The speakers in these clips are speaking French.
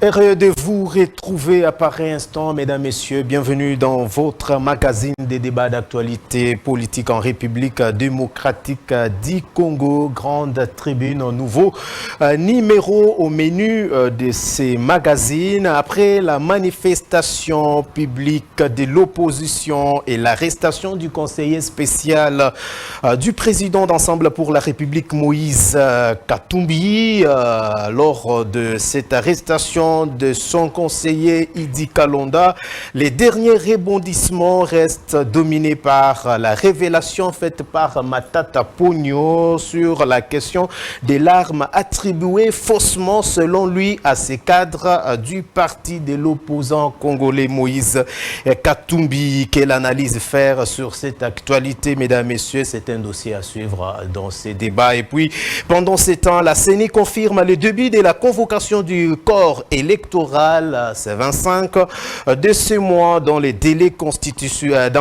Heureux de vous retrouver à pareil instant, mesdames, messieurs. Bienvenue dans votre magazine des débats d'actualité politique en République démocratique du Congo. Grande tribune, nouveau numéro au menu de ces magazines. Après la manifestation publique de l'opposition et l'arrestation du conseiller spécial du président d'Ensemble pour la République, Moïse Katumbi, lors de cette arrestation de son conseiller Idi Kalonda, les derniers rebondissements restent dominés par la révélation faite par Matata Ponyo sur la question des l'arme attribuée faussement selon lui à ses cadres du parti de l'opposant congolais Moïse Katumbi. Quelle analyse faire sur cette actualité, mesdames, messieurs? C'est un dossier à suivre dans ces débats. Et puis, pendant ces temps, la CENI confirme le début de la convocation du corps électoral, c'est 25 de ce mois dans les délais constitutionnels.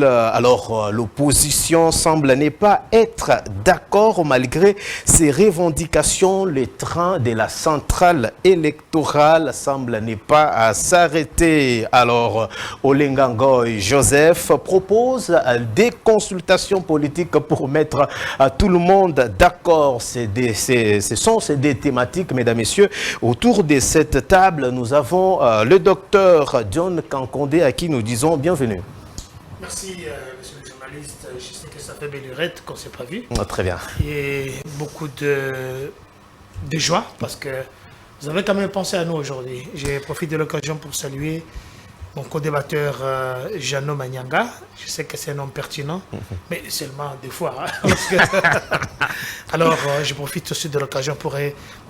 Alors, l'opposition semble ne pas être d'accord malgré ses revendications. Le train de la centrale électorale semble ne pas s'arrêter. Alors, Olengangoy Joseph propose des consultations politiques pour mettre tout le monde d'accord. Ce sont ces deux thématiques, mesdames, messieurs. Autour de cette table, nous avons le docteur John Kankondé à qui nous disons bienvenue. Merci, monsieur le journaliste. Je sais que ça fait belle lurette qu'on ne s'est pas vu. Oh, très bien. Et beaucoup de joie parce que vous avez quand même pensé à nous aujourd'hui. Je profite de l'occasion pour saluer mon co-débatteur Jeannot Manyanga. Je sais que c'est un homme pertinent, mais seulement des fois. Alors, je profite aussi de l'occasion pour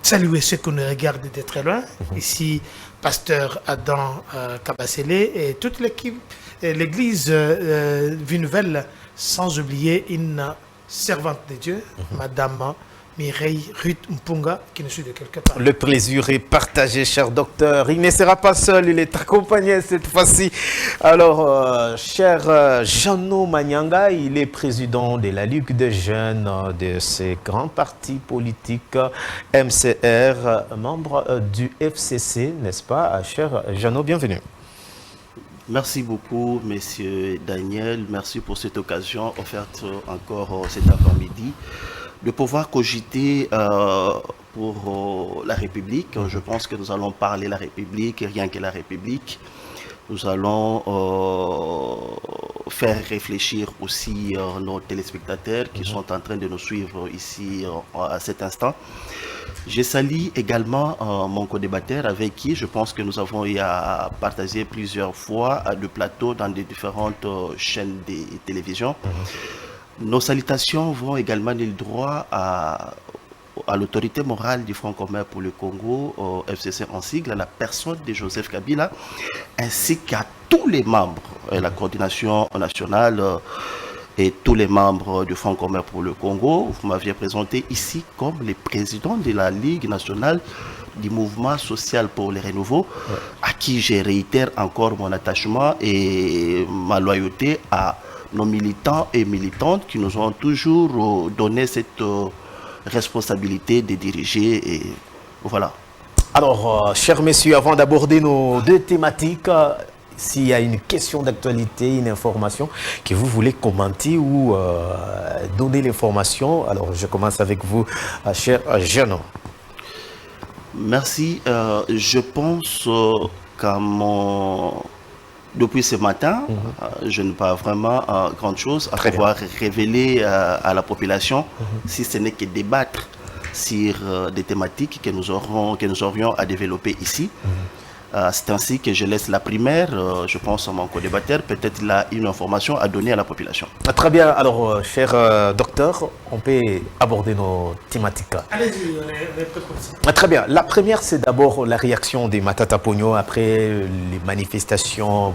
saluer ceux qui nous regardent de très loin. Ici, pasteur Adam Kabasele et toute l'équipe, l'église Vie Nouvelle, sans oublier une servante de Dieu, Madame Mireille Ruth Mpunga, qui nous suit de quelque part. Le plaisir est partagé, cher docteur. Il ne sera pas seul, il est accompagné cette fois-ci. Alors, cher Jeannot Manyanga, il est président de la Ligue des jeunes de ces grands partis politiques MCR, membre du FCC, n'est-ce pas, cher Jeannot, bienvenue. Merci beaucoup, monsieur Daniel. Merci pour cette occasion offerte encore cet après-midi de pouvoir cogiter pour la République. Je pense que nous allons parler de la République et rien que la République. Nous allons faire réfléchir aussi nos téléspectateurs qui sont en train de nous suivre ici à cet instant. Je salue également mon co-débatteur avec qui je pense que nous avons eu à partager plusieurs fois le plateau dans des différentes chaînes de télévision. Nos salutations vont également le droit à l'autorité morale du Front commun pour le Congo, au FCC en sigle, à la personne de Joseph Kabila, ainsi qu'à tous les membres de la coordination nationale et tous les membres du Front commun pour le Congo. Vous m'aviez présenté ici comme le président de la Ligue nationale du mouvement social pour le renouveau, à qui je réitère encore mon attachement et ma loyauté à nos militants et militantes qui nous ont toujours donné cette responsabilité de diriger. Et voilà. Alors, chers messieurs, avant d'aborder nos deux thématiques, s'il y a une question d'actualité, une information que vous voulez commenter ou donner l'information, alors je commence avec vous, cher Jeannot. Merci. Je pense qu'à depuis ce matin, je n'ai pas vraiment grande chose à pouvoir révéler à la population, si ce n'est que débattre sur des thématiques que nous aurions à développer ici. C'est ainsi que je laisse la primaire, je pense à mon co-débatteur, peut-être là une information à donner à la population. Très bien, alors cher docteur, on peut aborder nos thématiques. Allez-y, on est prêt pour ça. Très bien, la première c'est d'abord la réaction des Matata Ponyo après les manifestations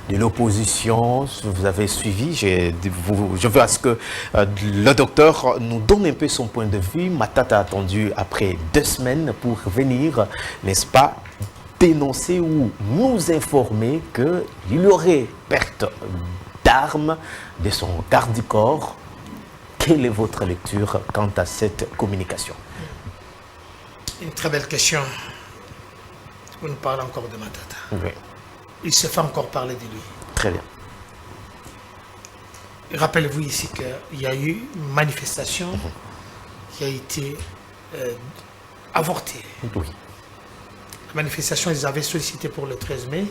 de l'opposition. Vous avez suivi, je veux à ce que le docteur nous donne un peu son point de vue. Matata a attendu après 2 semaines pour venir, n'est-ce pas, dénoncer ou nous informer qu'il y aurait perte d'armes de son garde du corps. Quelle est votre lecture quant à cette communication? Une très belle question. On nous parle encore de Matata. Oui. Il se fait encore parler de lui. Très bien. Rappelez-vous ici qu'il y a eu une manifestation qui a été avortée. Oui. La manifestation, ils avaient sollicité pour le 13 mai.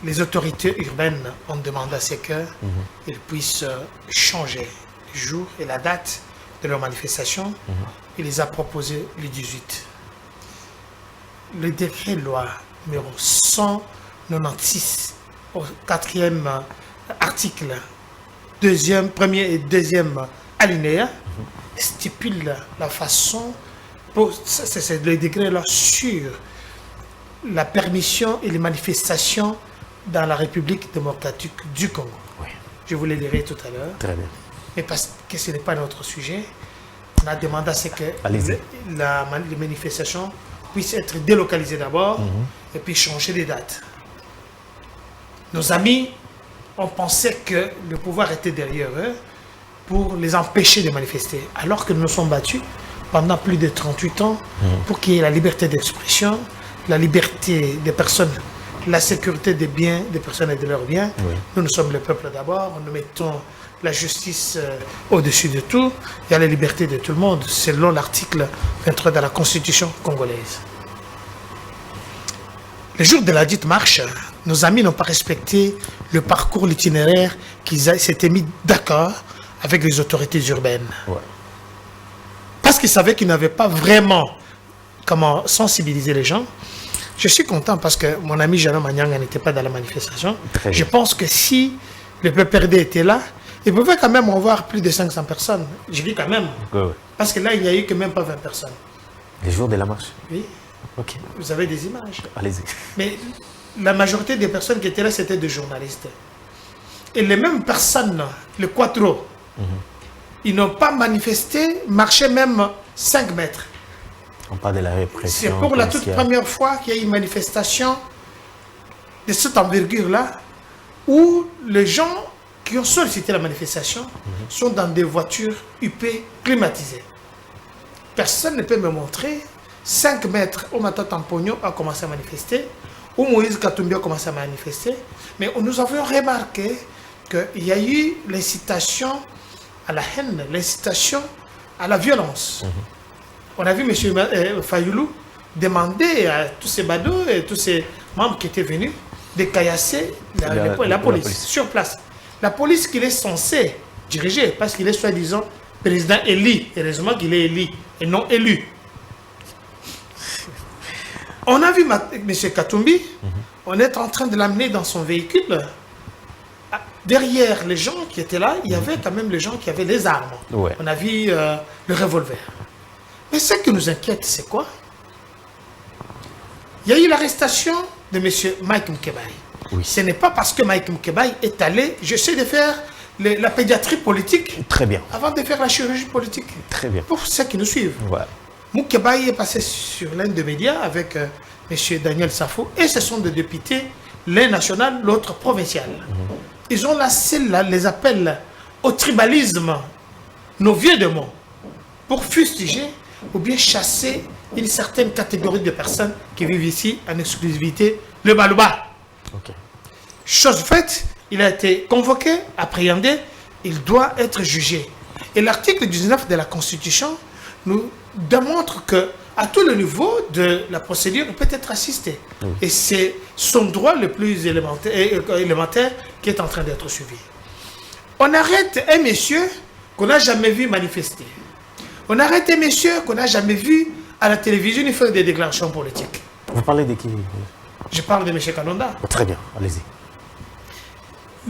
Les autorités urbaines ont demandé à ce qu'ils puissent changer le jour et la date de leur manifestation. Il les a proposé le 18. Le décret loi numéro 196 au 4e article, premier et deuxième alinéa, stipule la façon, c'est le décret là sur la permission et les manifestations dans la République démocratique du Congo. Oui. Je vous le lirai tout à l'heure. Très bien. Mais parce que ce n'est pas notre sujet, on a demandé à ce que les manifestations puissent être délocalisées d'abord et puis changer les dates. Nos amis ont pensé que le pouvoir était derrière eux pour les empêcher de manifester, alors que nous nous sommes battus pendant plus de 38 ans pour qu'il y ait la liberté d'expression, la liberté des personnes, la sécurité des biens des personnes et de leurs biens. Oui. Nous sommes le peuple d'abord, nous mettons la justice au-dessus de tout. Il y a la liberté de tout le monde, selon l'article 23 de la Constitution congolaise. Le jour de la dite marche, nos amis n'ont pas respecté le parcours, l'itinéraire qu'ils s'étaient mis d'accord avec les autorités urbaines. Ouais. Parce qu'ils savaient qu'ils n'avaient pas vraiment comment sensibiliser les gens. Je suis content parce que mon ami Jean Manyanga n'était pas dans la manifestation. Je pense que si le PPRD était là, il pouvait quand même avoir plus de 500 personnes. Je dis quand même. Ouais. Parce que là, il n'y a eu que même pas 20 personnes. Les jours de la marche? Oui. Ok. Vous avez des images. Allez-y. Mais la majorité des personnes qui étaient là, c'était des journalistes. Et les mêmes personnes, le Quattro, ils n'ont pas manifesté, marché même 5 mètres. On parle de la répression. C'est pour la toute première fois qu'il y a eu une manifestation de cette envergure-là, où les gens qui ont sollicité la manifestation sont dans des voitures UP climatisées. Personne ne peut me montrer 5 mètres où Matata Mpogno a commencé à manifester, où Moïse Katumbi a commencé à manifester, mais nous avons remarqué qu'il y a eu l'incitation à la haine, l'incitation à la violence. On a vu M. Fayoulou demander à tous ces badauds et tous ces membres qui étaient venus de caillasser la police sur place. La police qu'il est censé diriger, parce qu'il est soi-disant président élu. Heureusement qu'il est élu et non élu. On a vu M. Katumbi, on est en train de l'amener dans son véhicule. Derrière les gens qui étaient là, il y avait quand même les gens qui avaient les armes. Ouais. On a vu le revolver. Mais ce qui nous inquiète, c'est quoi? Il y a eu l'arrestation de M. Mike Mkebaï. Oui. Ce n'est pas parce que Mike Mkebaï est allé, j'essaie de faire la pédiatrie politique. Très bien. Avant de faire la chirurgie politique. Très bien. Pour ceux qui nous suivent. Voilà. Mkebaï est passé sur l'un des médias avec M. Daniel Safo et ce sont des députés, l'un national, l'autre provincial. Ils ont lancé les appels au tribalisme, nos vieux démons, pour fustiger ou bien chasser une certaine catégorie de personnes qui vivent ici en exclusivité, le Balouba. Okay. Chose faite, il a été convoqué, appréhendé, il doit être jugé. Et l'article 19 de la Constitution nous démontre qu'à tout le niveau de la procédure, il peut être assisté. Et c'est son droit le plus élémentaire qui est en train d'être suivi. On arrête un monsieur qu'on n'a jamais vu manifester. On arrête un monsieur qu'on n'a jamais vu à la télévision faire des déclarations politiques. Vous parlez de qui? Je parle de M. Kanonda. Très bien, allez-y.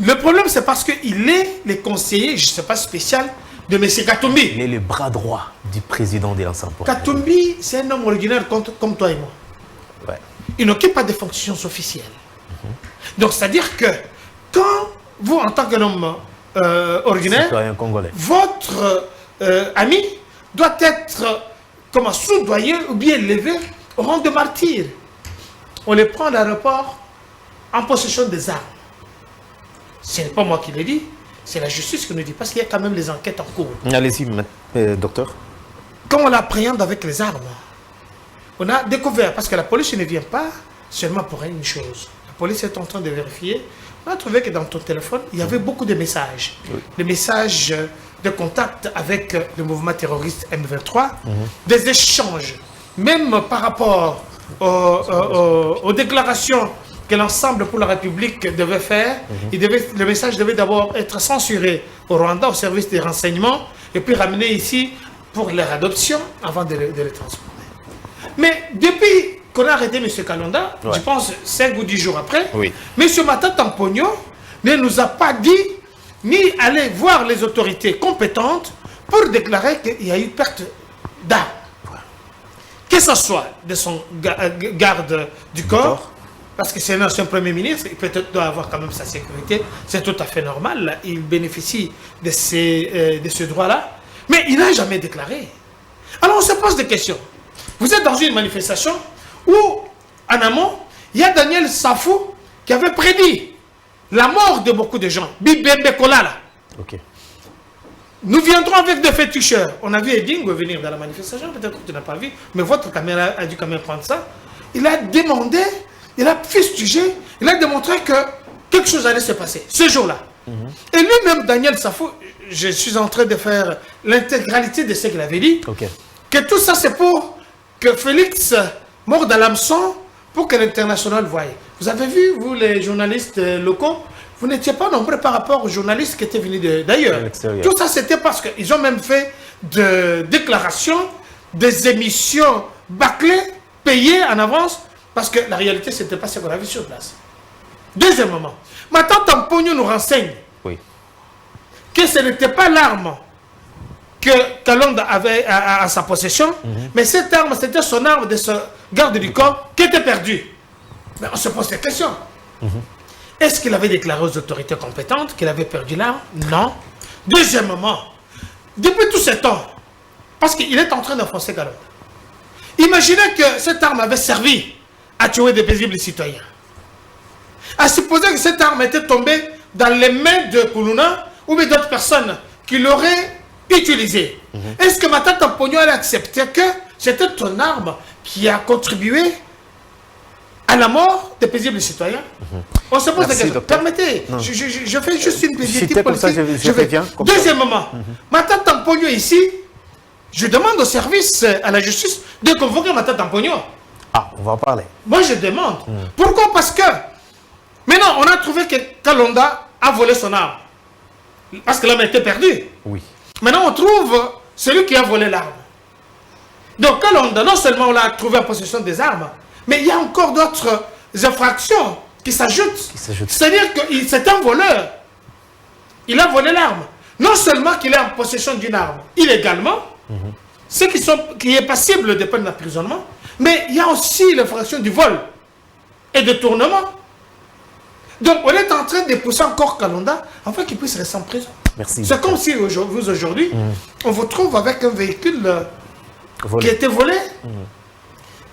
Le problème, c'est parce qu'il est le conseiller, je ne sais pas, spécial de M. Katumbi. Il est le bras droit du président de l'ensemble. Katumbi, c'est un homme originaire comme toi et moi. Ouais. Il n'occupe pas de fonctions officielles. Donc, c'est-à-dire que quand vous, en tant qu'homme originaire, votre ami doit être comme soudoyé ou bien élevé au rang de martyr. On les prend à l'aéroport en possession des armes. Ce n'est pas moi qui le dis, c'est la justice qui nous dit, parce qu'il y a quand même les enquêtes en cours. Allez-y, docteur. Quand on l'appréhende avec les armes, on a découvert, parce que la police ne vient pas seulement pour une chose. La police est en train de vérifier. On a trouvé que dans ton téléphone, il y avait beaucoup de messages. Oui. Des messages de contact avec le mouvement terroriste M23, des échanges, même par rapport aux déclarations que l'ensemble pour la République devait faire. Le message devait d'abord être censuré au Rwanda, au service des renseignements, et puis ramené ici pour leur adoption avant de les transporter. Mais depuis qu'on a arrêté M. Kalonda, je pense 5 ou 10 jours après, M. Matata Mponyo ne nous a pas dit ni aller voir les autorités compétentes pour déclarer qu'il y a eu perte d'armes. Que ce soit de son garde du corps, parce que c'est un ancien Premier ministre, il peut-être doit avoir quand même sa sécurité, c'est tout à fait normal, là. Il bénéficie de ce droit-là, mais il n'a jamais déclaré. Alors on se pose des questions. Vous êtes dans une manifestation où, en amont, il y a Daniel Safou qui avait prédit la mort de beaucoup de gens. Bibembe Kolala. Nous viendrons avec des féticheurs. On a vu Edingo venir dans la manifestation, peut-être que tu n'as pas vu, mais votre caméra a dû quand même prendre ça. Il a demandé, il a fustigé, il a démontré que quelque chose allait se passer ce jour-là. Et lui-même, Daniel Safou, je suis en train de faire l'intégralité de ce qu'il avait dit, que tout ça c'est pour que Félix morde à l'hameçon pour que l'international voie. Vous avez vu, vous les journalistes locaux, vous n'étiez pas nombreux par rapport aux journalistes qui étaient venus d'ailleurs. Tout ça c'était parce qu'ils ont même fait des déclarations, des émissions bâclées, payées en avance, parce que la réalité c'était pas ce qu'on a vu sur place. Deuxièmement, ma tante Mponyo nous renseigne que ce n'était pas l'arme que Kalonda avait à sa possession, mais cette arme, c'était son arme de ce garde du corps qui était perdue. Mais on se pose des questions. Est-ce qu'il avait déclaré aux autorités compétentes qu'il avait perdu l'arme? Non. Deuxièmement, depuis tout ce temps, parce qu'il est en train d'enfoncer Kalonda, imaginez que cette arme avait servi à tuer des paisibles citoyens. À supposer que cette arme était tombée dans les mains de Koulouna ou d'autres personnes qui l'auraient utilisée. Est-ce que Matata Mponyo allait accepter que c'était ton arme qui a contribué à la mort des paisibles citoyens? On se pose des questions. Permettez, je fais juste une petite politique. Deuxièmement, Matata Mponyo ici, je demande au service, à la justice, de convoquer Matata Mponyo. Ah, on va en parler. Moi, je demande. Pourquoi? Parce que maintenant, on a trouvé que Kalonda a volé son arme. Parce que l'arme était perdue. Oui. Maintenant, on trouve celui qui a volé l'arme. Donc, Kalonda, non seulement on l'a trouvé en possession des armes, mais il y a encore d'autres infractions qui s'ajoutent. C'est-à-dire que c'est un voleur. Il a volé l'arme. Non seulement qu'il est en possession d'une arme illégalement, ce qui est passible de peine d'emprisonnement, mais il y a aussi l'infraction du vol et de tournement. Donc, on est en train de pousser encore Kalonda afin qu'il puisse rester en prison. Merci. C'est comme si vous, aujourd'hui, on vous trouve avec un véhicule qui a été volé.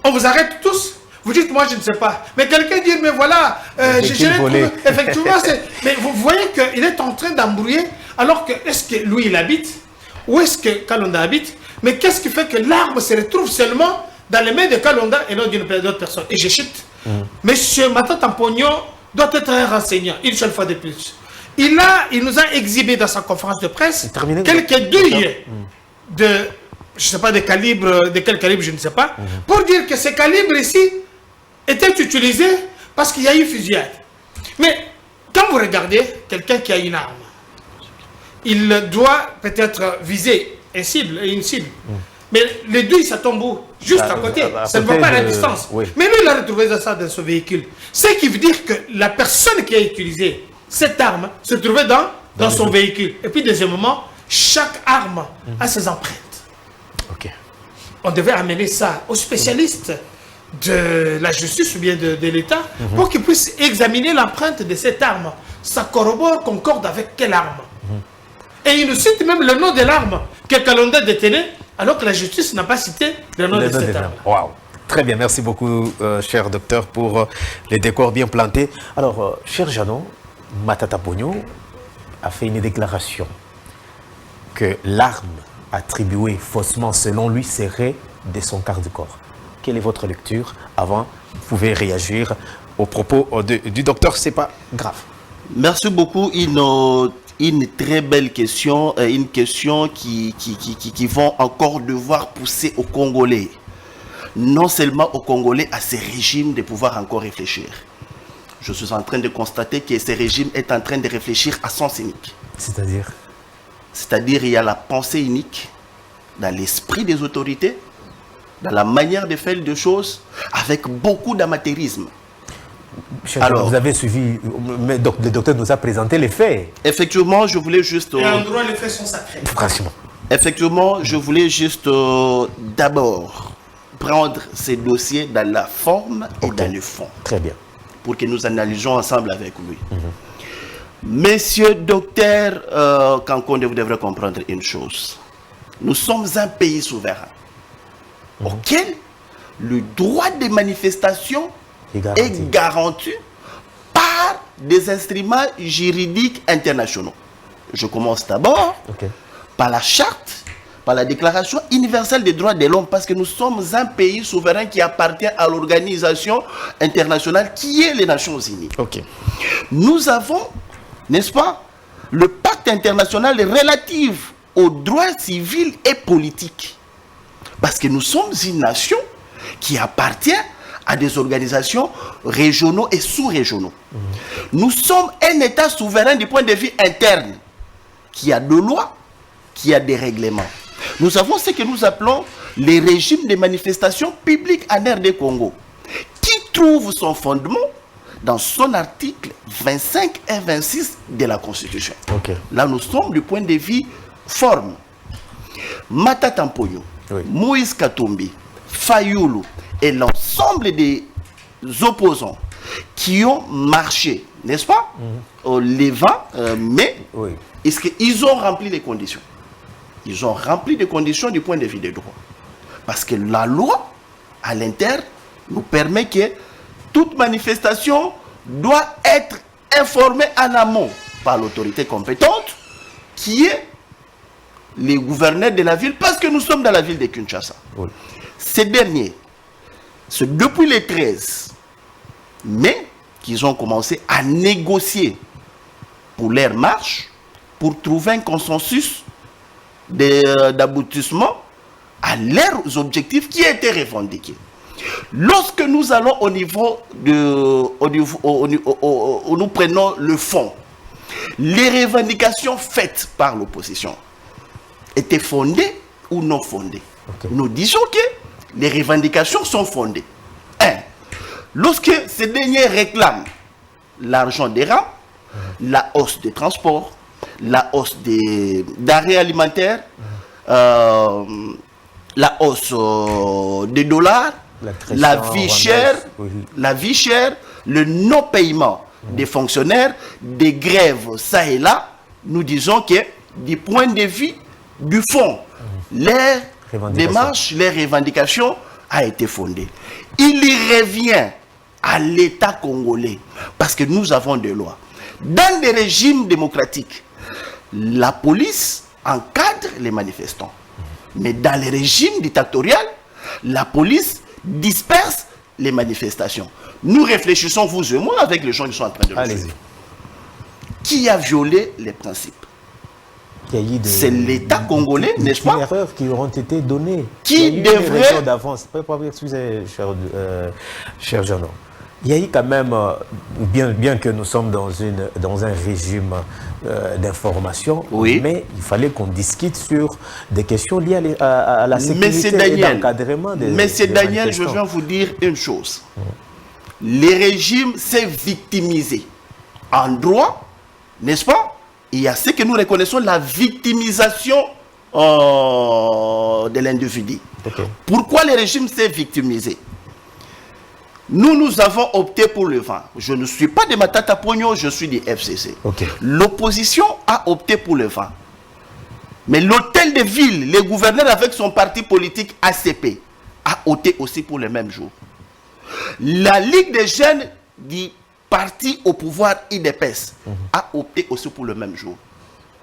On vous arrête tous. Vous dites, moi, je ne sais pas. Mais quelqu'un dit, mais voilà, j'ai volé. Effectivement, mais vous voyez qu'il est en train d'embrouiller, alors que, est-ce que lui, il habite? Où est-ce que Kalonda habite? Mais qu'est-ce qui fait que l'arme se retrouve seulement dans les mains de Kalonda et non d'une d'autres personnes? Et je chute. Monsieur Matata Mponyo doit être un renseignant, une seule fois de plus. Il nous a exhibé dans sa conférence de presse quelques douilles de, je ne sais pas, de quel calibre, je ne sais pas, pour dire que ces calibres ici étaient utilisés parce qu'il y a eu fusillade. Mais quand vous regardez quelqu'un qui a une arme, il doit peut-être viser une cible. Mais les douilles, ça tombe où? Juste à côté. Ça ne va pas à la distance. Mais lui, il a retrouvé ça dans son véhicule. Ce qui veut dire que la personne qui a utilisé cette arme se trouvait dans son véhicule. Et puis, deuxièmement, chaque arme a ses empreintes. On devait amener ça aux spécialistes de la justice ou bien de l'État pour qu'ils puissent examiner l'empreinte de cette arme. Ça corrobore, concorde avec quelle arme. Et il nous cite même le nom de l'arme que Kalonda détenait, alors que la justice n'a pas cité le nom de cette arme. Wow. Très bien, merci beaucoup, cher docteur, pour les décors bien plantés. Alors, cher Jeannot, Matata Mponyo a fait une déclaration que l'arme attribuée faussement, selon lui, serait de son garde-corps. Quelle est votre lecture? Avant, vous pouvez réagir aux propos du docteur, c'est pas grave. Merci beaucoup. Une très belle question, une question qui vont encore devoir pousser aux Congolais. Non seulement aux Congolais, à ces régimes de pouvoir encore réfléchir. Je suis en train de constater que ce régime est en train de réfléchir à sens unique. C'est-à-dire? C'est-à-dire, il y a la pensée unique dans l'esprit des autorités, dans la manière de faire les choses, avec beaucoup d'amateurisme. Alors, vous avez suivi, mais le docteur nous a présenté les faits. Effectivement, je voulais juste... Et en droit, les faits sont sacrés. Franchement. Effectivement, je voulais juste d'abord prendre ces dossiers dans la forme et dans le fond. Très bien. Pour que nous analysions ensemble avec lui. Monsieur docteur Kankonde, vous devrez comprendre une chose. Nous sommes un pays souverain auquel le droit de manifestation est garanti par des instruments juridiques internationaux. Je commence d'abord par la charte, par la déclaration universelle des droits de l'homme, parce que nous sommes un pays souverain qui appartient à l'organisation internationale qui est les Nations Unies. Nous avons, n'est-ce pas, le pacte international relatif aux droits civils et politiques. Parce que nous sommes une nation qui appartient à des organisations régionaux et sous-régionaux. Nous sommes un État souverain du point de vue interne, qui a des lois, qui a des règlements. Nous avons ce que nous appelons les régimes de manifestation publique en RD Congo, qui trouve son fondement dans son article 25 et 26 de la Constitution. Là, nous sommes du point de vue forme. Mata Tampoyo, Moïse Katumbi, Fayoulou et l'ensemble des opposants qui ont marché, n'est-ce pas, au Levant, mais est-ce qu'ils ont rempli les conditions? Ils ont rempli les conditions du point de vue des droits. Parce que la loi, à l'interne, nous permet que toute manifestation doit être informée en amont par l'autorité compétente, qui est les gouverneurs de la ville, parce que nous sommes dans la ville de Kinshasa. Ces derniers, c'est depuis les 13 mai qu'ils ont commencé à négocier pour leur marche, pour trouver un consensus d'aboutissement à leurs objectifs qui étaient revendiqués. Lorsque nous allons au niveau où nous prenons le fond, les revendications faites par l'opposition étaient fondées ou non fondées. Nous disons que les revendications sont fondées. Lorsque ces derniers réclament l'argent des rangs, la hausse des transports, la hausse des denrées alimentaires, la hausse des dollars, la vie chère, le non-paiement des fonctionnaires, des grèves ça et là, nous disons que du point de vue du fond, les démarches, les revendications a été fondée. Il y revient à l'État congolais, parce que nous avons des lois. Dans des régimes démocratiques, la police encadre les manifestants. Mais dans les régimes dictatoriaux, la police disperse les manifestations. Nous réfléchissons, vous et moi, avec les gens qui sont en train de le faire. Qui a violé les principes? C'est l'État congolais, n'est-ce pas? Des erreurs qui auront été données. Qui devrait... d'avance. Excusez, cher Jean. Il y a eu quand même, bien que nous sommes dans un régime d'information, mais il fallait qu'on discute sur des questions liées à la sécurité et l'encadrement des Monsieur Daniel, je viens vous dire une chose. Les régimes s'est victimisé. En droit, n'est-ce pas? Il y a ce que nous reconnaissons, la victimisation de l'individu. Pourquoi le régime s'est victimisé? Nous avons opté pour le vent. Je ne suis pas de Matata Pogno, je suis du FCC. L'opposition a opté pour le vent. Mais l'hôtel de ville, le gouverneur avec son parti politique ACP, a opté aussi pour le même jour. La Ligue des jeunes du parti au pouvoir IDPS a opté aussi pour le même jour.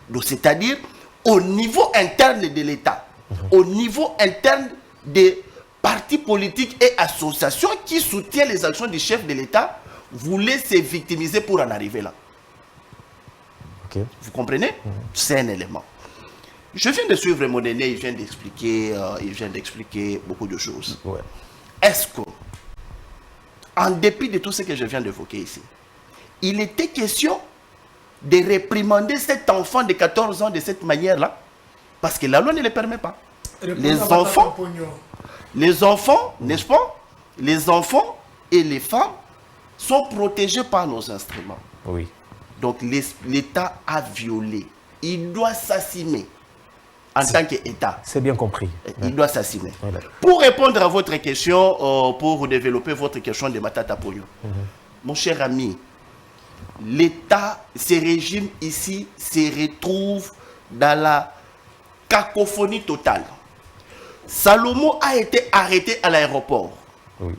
Donc c'est-à-dire au niveau interne de l'État, au niveau interne des partis politiques et associations qui soutiennent les actions du chef de l'État voulaient se victimiser pour en arriver là. Okay. Vous comprenez? C'est un élément. Je viens de suivre mon aîné, il vient d'expliquer beaucoup de choses. Ouais. Est-ce que, en dépit de tout ce que je viens d'évoquer ici, il était question de réprimander cet enfant de 14 ans de cette manière-là? Parce que la loi ne le permet pas. Les enfants, n'est-ce pas? Les enfants et les femmes sont protégés par nos instruments. Oui. Donc l'État a violé. Il doit s'assumer en tant qu'État. C'est bien compris. Il doit s'assumer. Ouais. Pour répondre à votre question, pour développer votre question de Matata Ponyo, mon cher ami, l'État, ces régimes ici, se retrouvent dans la cacophonie totale. Salomon a été arrêté à l'aéroport. Oui.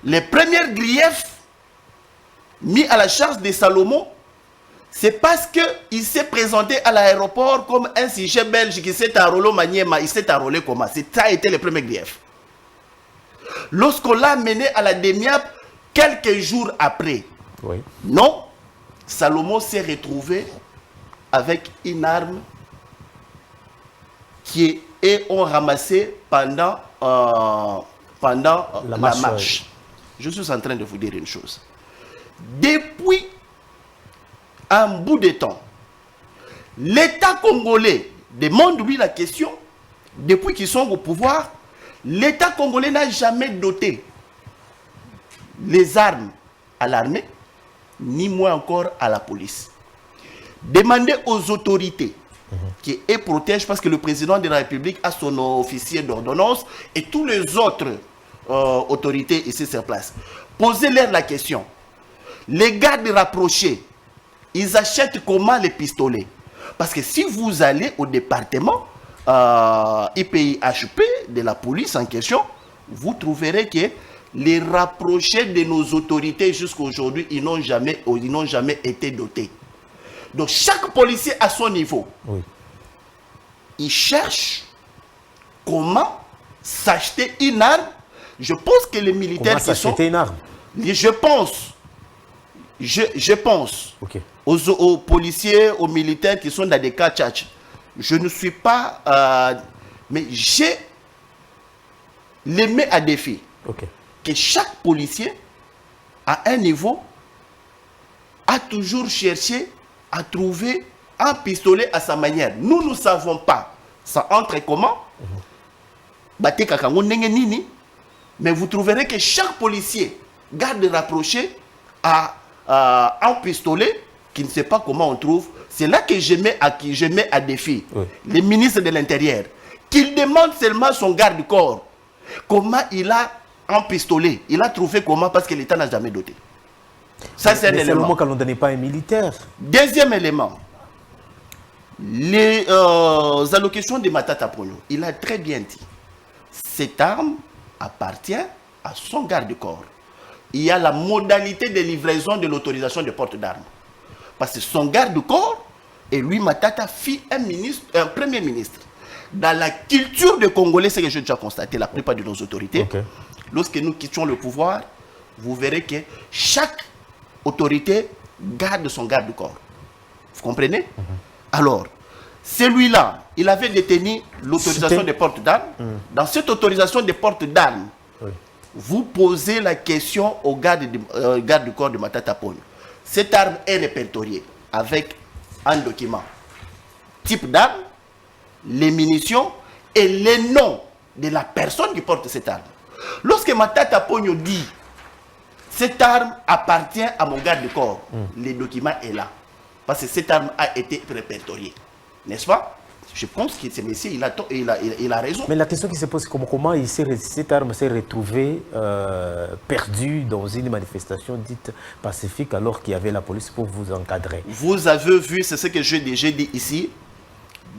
Les premiers griefs mis à la charge de Salomon, c'est parce qu'il s'est présenté à l'aéroport comme un sujet belge qui s'est enrôlé au Maniema. Il s'est enrôlé comment? Ça a été le premier grief. Lorsqu'on l'a mené à la DEMIAP, quelques jours après, Oui. non, Salomon s'est retrouvé avec une arme qui est ramassée pendant la marche. Je suis en train de vous dire une chose. Depuis un bout de temps, l'État congolais demande-lui la question, depuis qu'ils sont au pouvoir, l'État congolais n'a jamais doté les armes à l'armée, ni moins encore à la police. Demandez aux autorités qui les protègent, parce que le président de la République a son officier d'ordonnance et tous les autres autorités ici sur place. Posez-leur la question. Les gardes rapprochés, ils achètent comment les pistolets? Parce que si vous allez au département IPI-HP de la police en question, vous trouverez que les rapprochés de nos autorités jusqu'à aujourd'hui, ils n'ont jamais été dotés. Donc chaque policier à son niveau, Oui. il cherche comment s'acheter une arme. Je pense que les militaires Comment s'acheter une arme? Je pense Ok. aux policiers, aux militaires qui sont dans des cas tchatch. Je ne suis pas... mais j'ai les mets à défi. Ok. Que chaque policier, à un niveau, a toujours cherché à trouver un pistolet à sa manière. Nous ne savons pas ça entre comment. Mais vous trouverez que chaque policier, garde rapproché, a un pistolet qui ne sait pas comment on trouve. C'est là que je mets à défi les ministres de l'Intérieur, qu'il demande seulement son garde-corps comment il a un pistolet. Il a trouvé comment? Parce que l'État n'a jamais doté. Ça, c'est un élément. Salomon Kalonda n'est pas un militaire. Deuxième élément, les allocations de Matata Ponyo. Il a très bien dit, cette arme appartient à son garde-corps. Il y a la modalité de livraison de l'autorisation de porte d'armes. Parce que son garde-corps, et lui, Matata, fit un premier ministre. Dans la culture des Congolais, c'est que j'ai déjà constaté, la plupart de nos autorités, lorsque nous quittions le pouvoir, vous verrez que chaque autorité garde son garde-corps. Vous comprenez? Alors, celui-là, il avait détenu l'autorisation de porte d'armes. Dans cette autorisation de porte d'armes, vous posez la question au garde du corps de Matata Ponyo. Cette arme est répertoriée avec un document. Type d'arme, les munitions et les noms de la personne qui porte cette arme. Lorsque Matata Ponyo dit cette arme appartient à mon garde du corps, le document est là. Parce que cette arme a été répertoriée. N'est-ce pas? Je pense que ce monsieur, il a raison. Mais la question qui se pose, c'est comment cette arme s'est retrouvée perdue dans une manifestation dite pacifique alors qu'il y avait la police pour vous encadrer. Vous avez vu, c'est ce que j'ai déjà dit ici,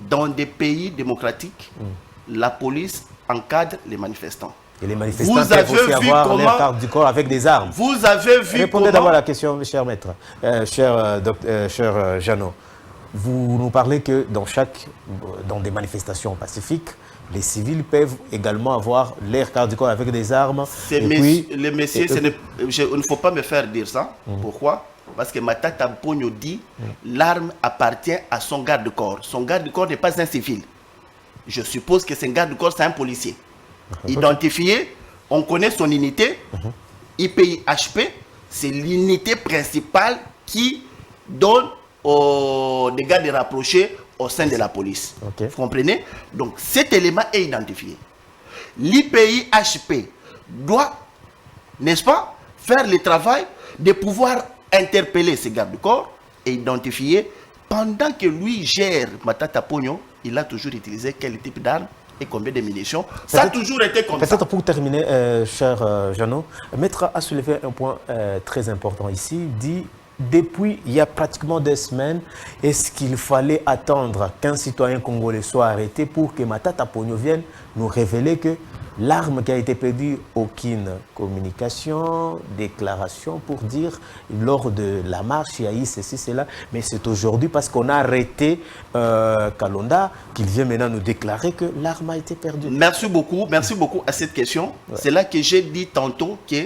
dans des pays démocratiques, la police encadre les manifestants. Et les manifestants peuvent aussi avoir leur garde du corps avec des armes. Vous avez vu Répondez d'abord à la question, cher maître, cher Jeannot. vous nous parlez que dans des manifestations pacifiques, les civils peuvent également avoir l'air quart du corps avec des armes. Les messieurs, il ne faut pas me faire dire ça. Pourquoi? Parce que Matata Ponyo dit l'arme appartient à son garde-corps. Son garde-corps n'est pas un civil. Je suppose que son garde-corps, c'est un policier. Identifié, on connaît son unité, IPI-HP, c'est l'unité principale qui donne aux dégâts de rapprochés au sein de la police. Vous comprenez? Donc cet élément est identifié. L'IPI-HP doit, n'est-ce pas, faire le travail de pouvoir interpeller ces gardes-corps et identifier, pendant que lui gère Matata Ponyo, il a toujours utilisé quel type d'arme et combien de munitions. Ça a toujours été comme ça. Peut-être pour terminer, cher Jeannot, Maître a soulevé un point très important ici, dit depuis il y a pratiquement 2 semaines, est-ce qu'il fallait attendre qu'un citoyen congolais soit arrêté pour que Matata Ponyo vienne nous révéler que l'arme qui a été perdue, aucune communication, déclaration pour dire lors de la marche, il y a eu ceci, cela, mais c'est aujourd'hui parce qu'on a arrêté Kalonda qu'il vient maintenant nous déclarer que l'arme a été perdue. Merci beaucoup à cette question. Ouais. C'est là que j'ai dit tantôt que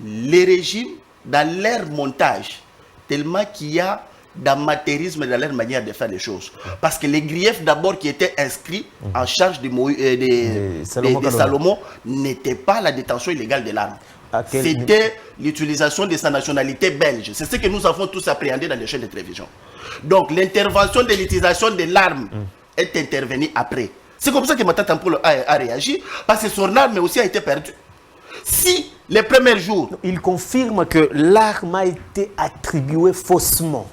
les régimes, dans leur montage, tellement qu'il y a d'amateurisme dans leur manière de faire les choses. Parce que les griefs d'abord qui étaient inscrits en charge de Salomon n'étaient pas la détention illégale de l'arme. C'était l'utilisation de sa nationalité belge. C'est ce que nous avons tous appréhendé dans les chaînes de télévision. Donc l'intervention de l'utilisation de l'arme est intervenue après. C'est comme ça que Matata Ponyo a réagi, parce que son arme aussi a été perdue. Si les premiers jours... Il confirme que l'arme a été attribuée faussement.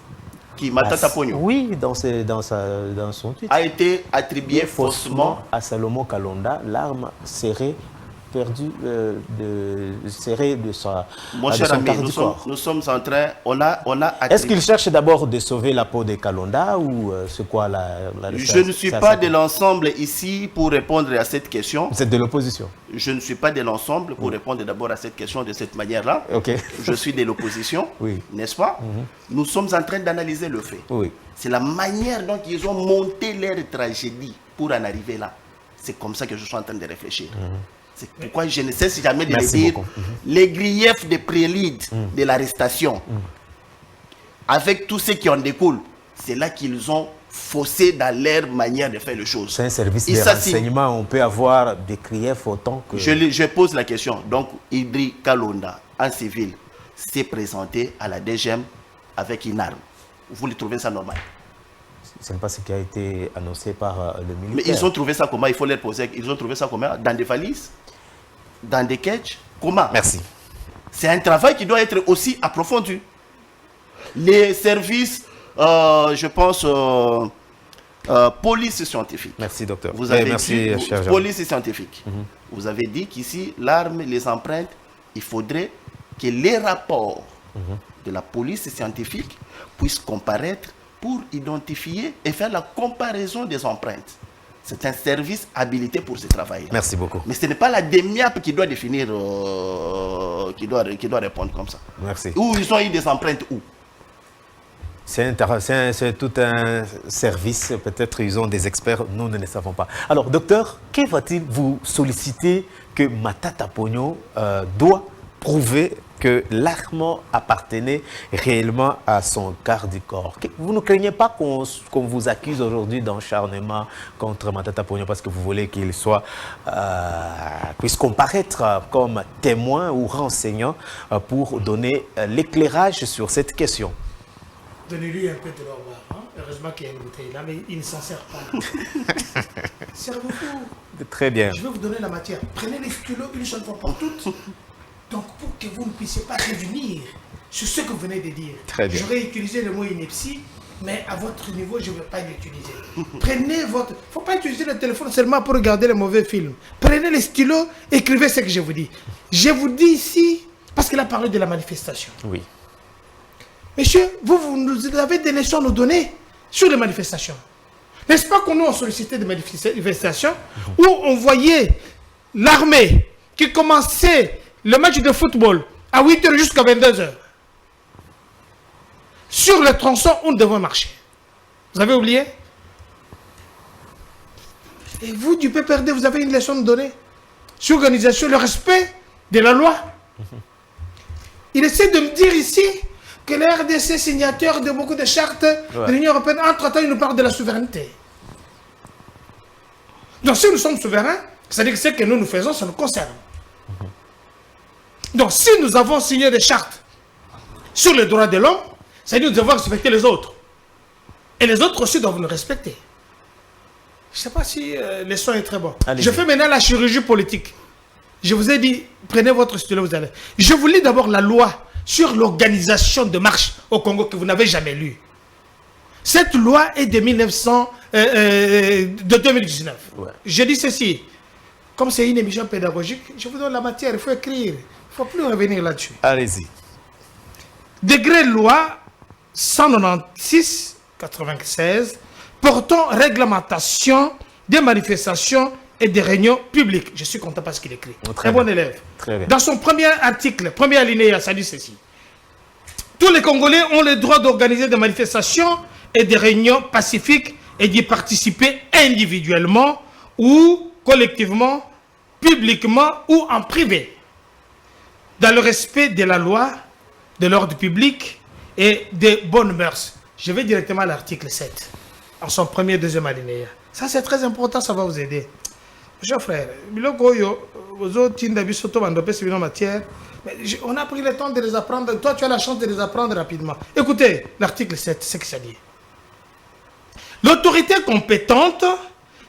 Qui Matata Ponyo? Oui, dans son tweet. A été attribué faussement à Salomon Kalonda. L'arme serait perdue de sa. Mon cher ami, nous sommes en train. On a Est-ce qu'il cherche d'abord de sauver la peau de Kalonda ou c'est quoi la Je ne suis pas de l'ensemble ici pour répondre à cette question. Vous êtes de l'opposition? Je ne suis pas de l'ensemble pour répondre d'abord à cette question de cette manière-là. Je suis de l'opposition, n'est-ce pas? Nous sommes en train d'analyser le fait. C'est la manière dont ils ont monté leur tragédie pour en arriver là. C'est comme ça que je suis en train de réfléchir. C'est pourquoi je ne cesse jamais de le dire. Les griefs de prélude de l'arrestation, avec tout ce qui en découle, c'est là qu'ils ont faussé dans leur manière de faire les choses. C'est un service de renseignement, on peut avoir des griefs autant que... Je pose la question. Donc, Idri Kalonda, en civil, s'est présenté à la DGM avec une arme. Vous le trouvez ça normal? Ce n'est pas ce qui a été annoncé par le militaire. Mais ils ont trouvé ça comment? Il faut leur poser. Ils ont trouvé ça comment? Dans des valises? Dans des cages? Comment? Merci. C'est un travail qui doit être aussi approfondi. Les services, je pense, police scientifique. Merci, docteur. Vous avez dit, police scientifique. Vous avez dit qu'ici, l'arme, les empreintes, il faudrait que les rapports de la police scientifique puissent comparaître pour identifier et faire la comparaison des empreintes. C'est un service habilité pour ce travail. Merci beaucoup. Mais ce n'est pas la DEMIAP qui doit définir, qui doit répondre comme ça. Merci. Où ils ont eu des empreintes où? C'est tout un service, peut-être ils ont des experts, nous ne le savons pas. Alors, docteur, que va-t-il vous solliciter que Matata Ponyo doit prouver que l'arme appartenait réellement à son garde-corps? Vous ne craignez pas qu'on vous accuse aujourd'hui d'acharnement contre Matata Ponyo parce que vous voulez qu'il puisse comparaître comme témoin ou renseignant pour donner l'éclairage sur cette question? Donnez-lui un peu de leur bar. Hein? Heureusement qu'il y a une bouteille là, mais il ne s'en sert pas. Servez-vous. Très bien. Je vais vous donner la matière. Prenez les stylos une seule fois pour toutes. Donc, pour que vous ne puissiez pas revenir sur ce que vous venez de dire. Très bien. J'aurais utilisé le mot ineptie, mais à votre niveau, je ne vais pas l'utiliser. Prenez votre... Il ne faut pas utiliser le téléphone seulement pour regarder les mauvais films. Prenez les stylos, écrivez ce que je vous dis. Je vous dis ici, parce qu'il a parlé de la manifestation. Oui. Monsieur, vous nous avez des leçons à nous donner sur les manifestations. N'est-ce pas qu'on nous a sollicité des manifestations où on voyait l'armée qui commençait le match de football à 8h jusqu'à 22h. Sur le tronçon où nous devons marcher. Vous avez oublié? Et vous, du PPRD, vous avez une leçon à nous donner sur l'organisation, le respect de la loi. Il essaie de me dire ici que les RDC, signataires de beaucoup de chartes de l'Union européenne, entre-temps, il nous parle de la souveraineté. Donc, si nous sommes souverains, c'est-à-dire que ce que nous faisons, ça nous concerne. Donc, si nous avons signé des chartes sur les droits de l'homme, c'est-à-dire que nous devons respecter les autres. Et les autres aussi doivent nous respecter. Je ne sais pas si le son est très bon. Je fais maintenant la chirurgie politique. Je vous ai dit, prenez votre stylo, vous allez. Je vous lis d'abord la loi sur l'organisation de marche au Congo que vous n'avez jamais lue. Cette loi est de 2019. Ouais. Je dis ceci. Comme c'est une émission pédagogique, je vous donne la matière, il faut écrire. Il ne faut plus revenir là-dessus. Allez-y. Décret loi 196-96 portant réglementation des manifestations et des réunions publiques. Je suis content parce qu'il écrit. Très bon élève. Très bien. Dans son premier article, premier alinéa, ça dit ceci. Tous les Congolais ont le droit d'organiser des manifestations et des réunions pacifiques et d'y participer individuellement ou collectivement, publiquement ou en privé, dans le respect de la loi, de l'ordre public et des bonnes mœurs. Je vais directement à l'article 7, en son premier et deuxième alinéa. Ça, c'est très important, ça va vous aider. Monsieur frère, on a pris le temps de les apprendre. Toi, tu as la chance de les apprendre rapidement. Écoutez, l'article 7, c'est ce que ça dit. L'autorité compétente,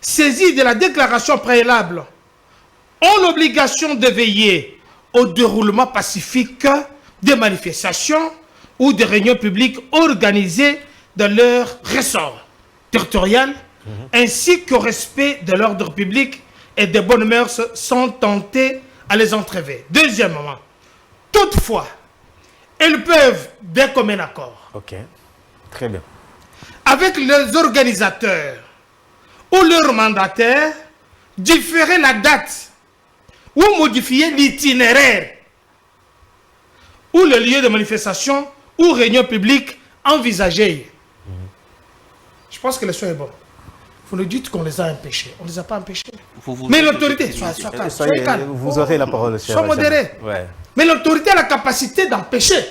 saisie de la déclaration préalable, ont l'obligation de veiller au déroulement pacifique des manifestations ou des réunions publiques organisées dans leur ressort territorial, ainsi qu'au respect de l'ordre public et des bonnes mœurs sans tenter à les entrever. Deuxièmement, toutefois, elles peuvent, d'un commun accord, très bien, avec les organisateurs ou leurs mandataires, différer la date ou modifier l'itinéraire ou le lieu de manifestation ou réunion publique envisagée. Je pense que le son est bon. Vous nous dites qu'on les a empêchés. On ne les a pas empêchés. Mais l'autorité, soyez calme. Vous aurez la parole. Sois modéré. Ouais. Mais l'autorité a la capacité d'empêcher.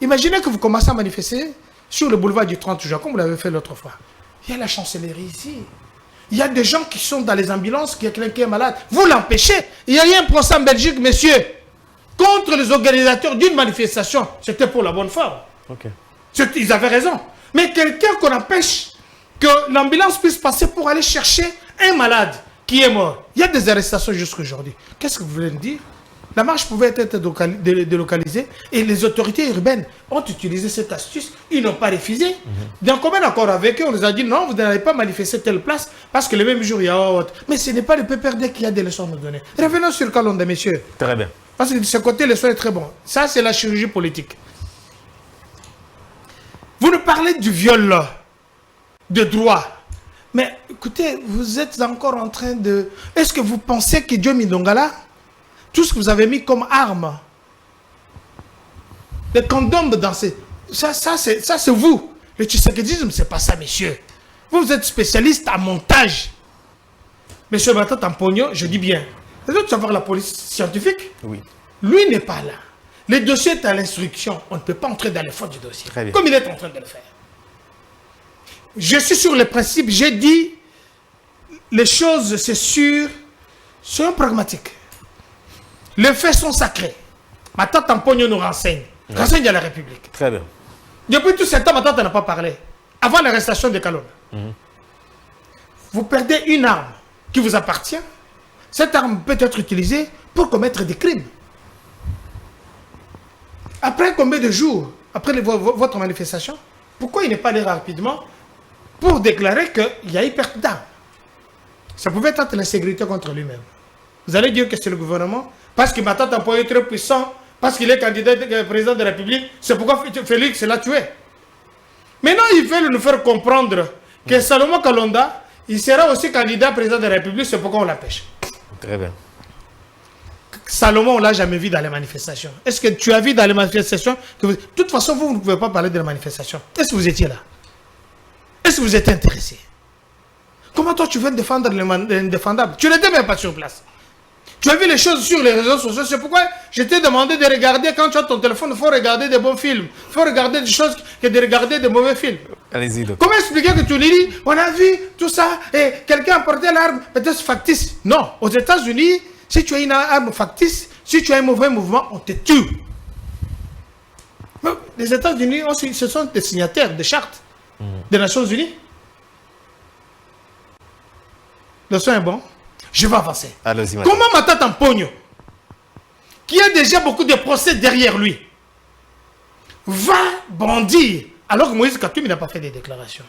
Imaginez que vous commencez à manifester sur le boulevard du 30 juin, comme vous l'avez fait l'autre fois. Il y a la chancellerie ici. Il y a des gens qui sont dans les ambulances, qui quelqu'un qui est malade. Vous l'empêchez. Il y a eu un procès en Belgique, messieurs, contre les organisateurs d'une manifestation. C'était pour la bonne forme. Ils avaient raison. Mais quelqu'un qu'on empêche que l'ambulance puisse passer pour aller chercher un malade qui est mort. Il y a des arrestations jusqu'à aujourd'hui. Qu'est-ce que vous voulez me dire? La marche pouvait être délocalisée et les autorités urbaines ont utilisé cette astuce. Ils n'ont pas refusé. Dans combien d'accord avec eux, on nous a dit non, vous n'allez pas manifester telle place parce que le même jour il y a autre. Mais ce n'est pas le PPRD qui a des leçons à nous donner. Revenons sur Kalonda, messieurs. Très bien. Parce que de ce côté, le son est très bon. Ça, c'est la chirurgie politique. Vous nous parlez du viol de droit. Mais écoutez, vous êtes encore en train de... Est-ce que vous pensez que Dieu Midongala, tout ce que vous avez mis comme arme, les condoms dans ces... Ça c'est vous. Le tshisekedisme, c'est pas ça, messieurs. Vous êtes spécialiste en montage. Monsieur Bata Tampogno, je dis bien. Vous devez savoir la police scientifique. Oui. Lui n'est pas là. Le dossier est à l'instruction. On ne peut pas entrer dans les fautes du dossier. Comme il est en train de le faire. Je suis sur le principe. J'ai dit les choses, c'est sûr, soyons pragmatiques. Les faits sont sacrés. Ma tante Tampogno nous renseigne. Renseigne à la République. Très bien. Depuis tout ce temps, ma tante n'a pas parlé. Avant l'arrestation de Kalonda. Vous perdez une arme qui vous appartient. Cette arme peut être utilisée pour commettre des crimes. Après combien de jours, après votre manifestation, pourquoi il n'est pas allé rapidement pour déclarer qu'il y a eu perte d'armes? Ça pouvait être l'insécurité contre lui-même. Vous allez dire que c'est le gouvernement, parce que Mata Tampogno est très puissant, parce qu'il est candidat président de la République, c'est pourquoi Félix l'a tué. Maintenant, il veut nous faire comprendre que Salomon Kalonda, il sera aussi candidat président de la République, c'est pourquoi on l'empêche. Très bien. Salomon, on ne l'a jamais vu dans les manifestations. Est-ce que tu as vu dans les manifestations que De toute façon, vous ne pouvez pas parler de la manifestation. Est-ce que vous étiez là? Est-ce que vous êtes intéressé? Comment toi tu veux défendre l'indéfendable? Tu n'étais même pas sur place. Tu as vu les choses sur les réseaux sociaux. C'est pourquoi je t'ai demandé de regarder, quand tu as ton téléphone, il faut regarder des bons films. Il faut regarder des choses que de regarder des mauvais films. Allez-y, docteur. Comment expliquer que tu lui dis, on a vu tout ça, et quelqu'un a porté l'arme, peut-être factice? Non, aux États-Unis, si tu as une arme factice, si tu as un mauvais mouvement, on te tue. Les États-Unis, ce sont des signataires des chartes des Nations Unies. Le son est bon. Je vais avancer. Allez-y, madame. Comment Matata Mpogno, qui a déjà beaucoup de procès derrière lui, va bondir alors que Moïse Katumbi n'a pas fait des déclarations?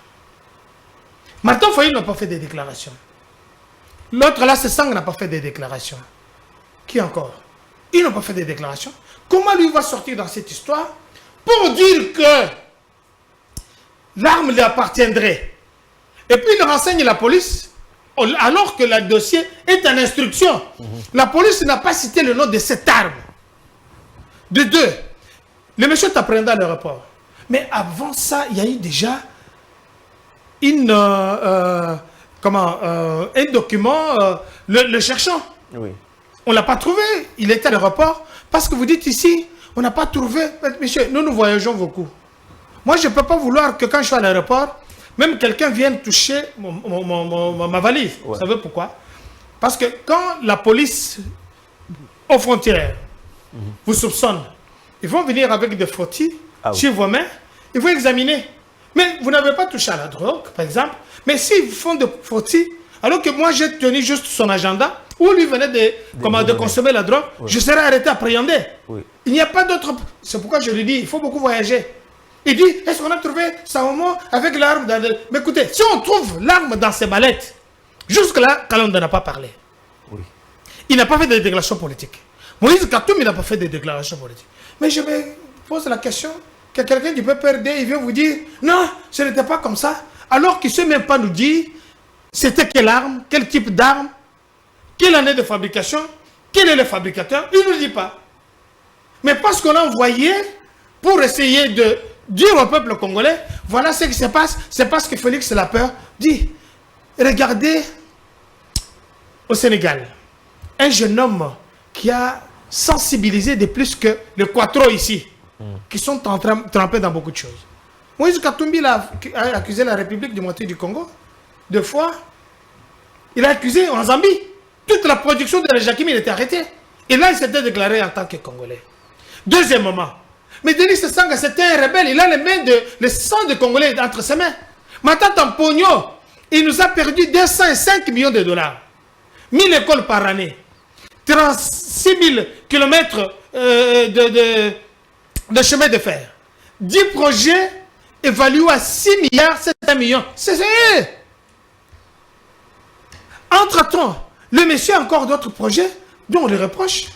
Martin Fayulu n'a pas fait des déclarations. L'autre là, c'est Sang, n'a pas fait des déclarations. Qui encore? Ils n'ont pas fait des déclarations. Comment lui va sortir dans cette histoire pour dire que l'arme lui appartiendrait? Et puis il renseigne la police alors que le dossier est en instruction. La police n'a pas cité le nom de cette arme. De deux, le monsieur t'apprendra à l'aéroport. Mais avant ça, il y a eu déjà un document, le cherchant. Oui. On ne l'a pas trouvé. Il était à l'aéroport. Parce que vous dites ici, on n'a pas trouvé. Monsieur, nous voyageons beaucoup. Moi, je ne peux pas vouloir que quand je suis à l'aéroport, même quelqu'un vienne toucher ma valise. Ouais. Vous savez pourquoi? Parce que quand la police aux frontières vous soupçonne, ils vont venir avec des frottis sur vos mains, ils vont examiner. Mais vous n'avez pas touché à la drogue, par exemple. Mais s'ils font des frottis, alors que moi j'ai tenu juste son agenda, où lui venait de consommer la drogue, je serai arrêté, appréhendé. Il n'y a pas d'autre... C'est pourquoi je lui dis, il faut beaucoup voyager. Il dit, est-ce qu'on a trouvé sa maman avec l'arme dans le... Mais écoutez, si on trouve l'arme dans ses mallettes, jusque-là, Kalonda n'en a pas parlé. Il n'a pas fait de déclaration politique. Moïse Katumbi n'a pas fait de déclaration politique. Mais je me pose la question, que quelqu'un du PPRD, il vient vous dire, non, ce n'était pas comme ça, alors qu'il ne sait même pas nous dire, c'était quelle arme, quel type d'arme, quelle année de fabrication, quel est le fabricateur, il ne nous dit pas. Mais parce qu'on a envoyé pour essayer de dire au peuple congolais, voilà ce qui se passe, c'est parce que Félix Lapeur dit, regardez au Sénégal, un jeune homme qui a sensibilisé de plus que les Quattro ici, qui sont trempés dans beaucoup de choses. Moïse Katumbi a accusé la République démocratique du Congo 2 fois. Il a accusé en Zambie. Toute la production de la Jacquemin était arrêtée. Et là, il s'était déclaré en tant que Congolais. Deuxièmement, mais Denis Sanga, c'était un rebelle. Il a le sang de Congolais entre ses mains. Matata Mpogno, il nous a perdu 205 millions de dollars. 1000 écoles par année. 36 000 kilomètres de chemin de fer. 10 projets évalués à 6 milliards 700 millions. C'est eux. Entre-temps, le monsieur a encore d'autres projets dont on le reproche.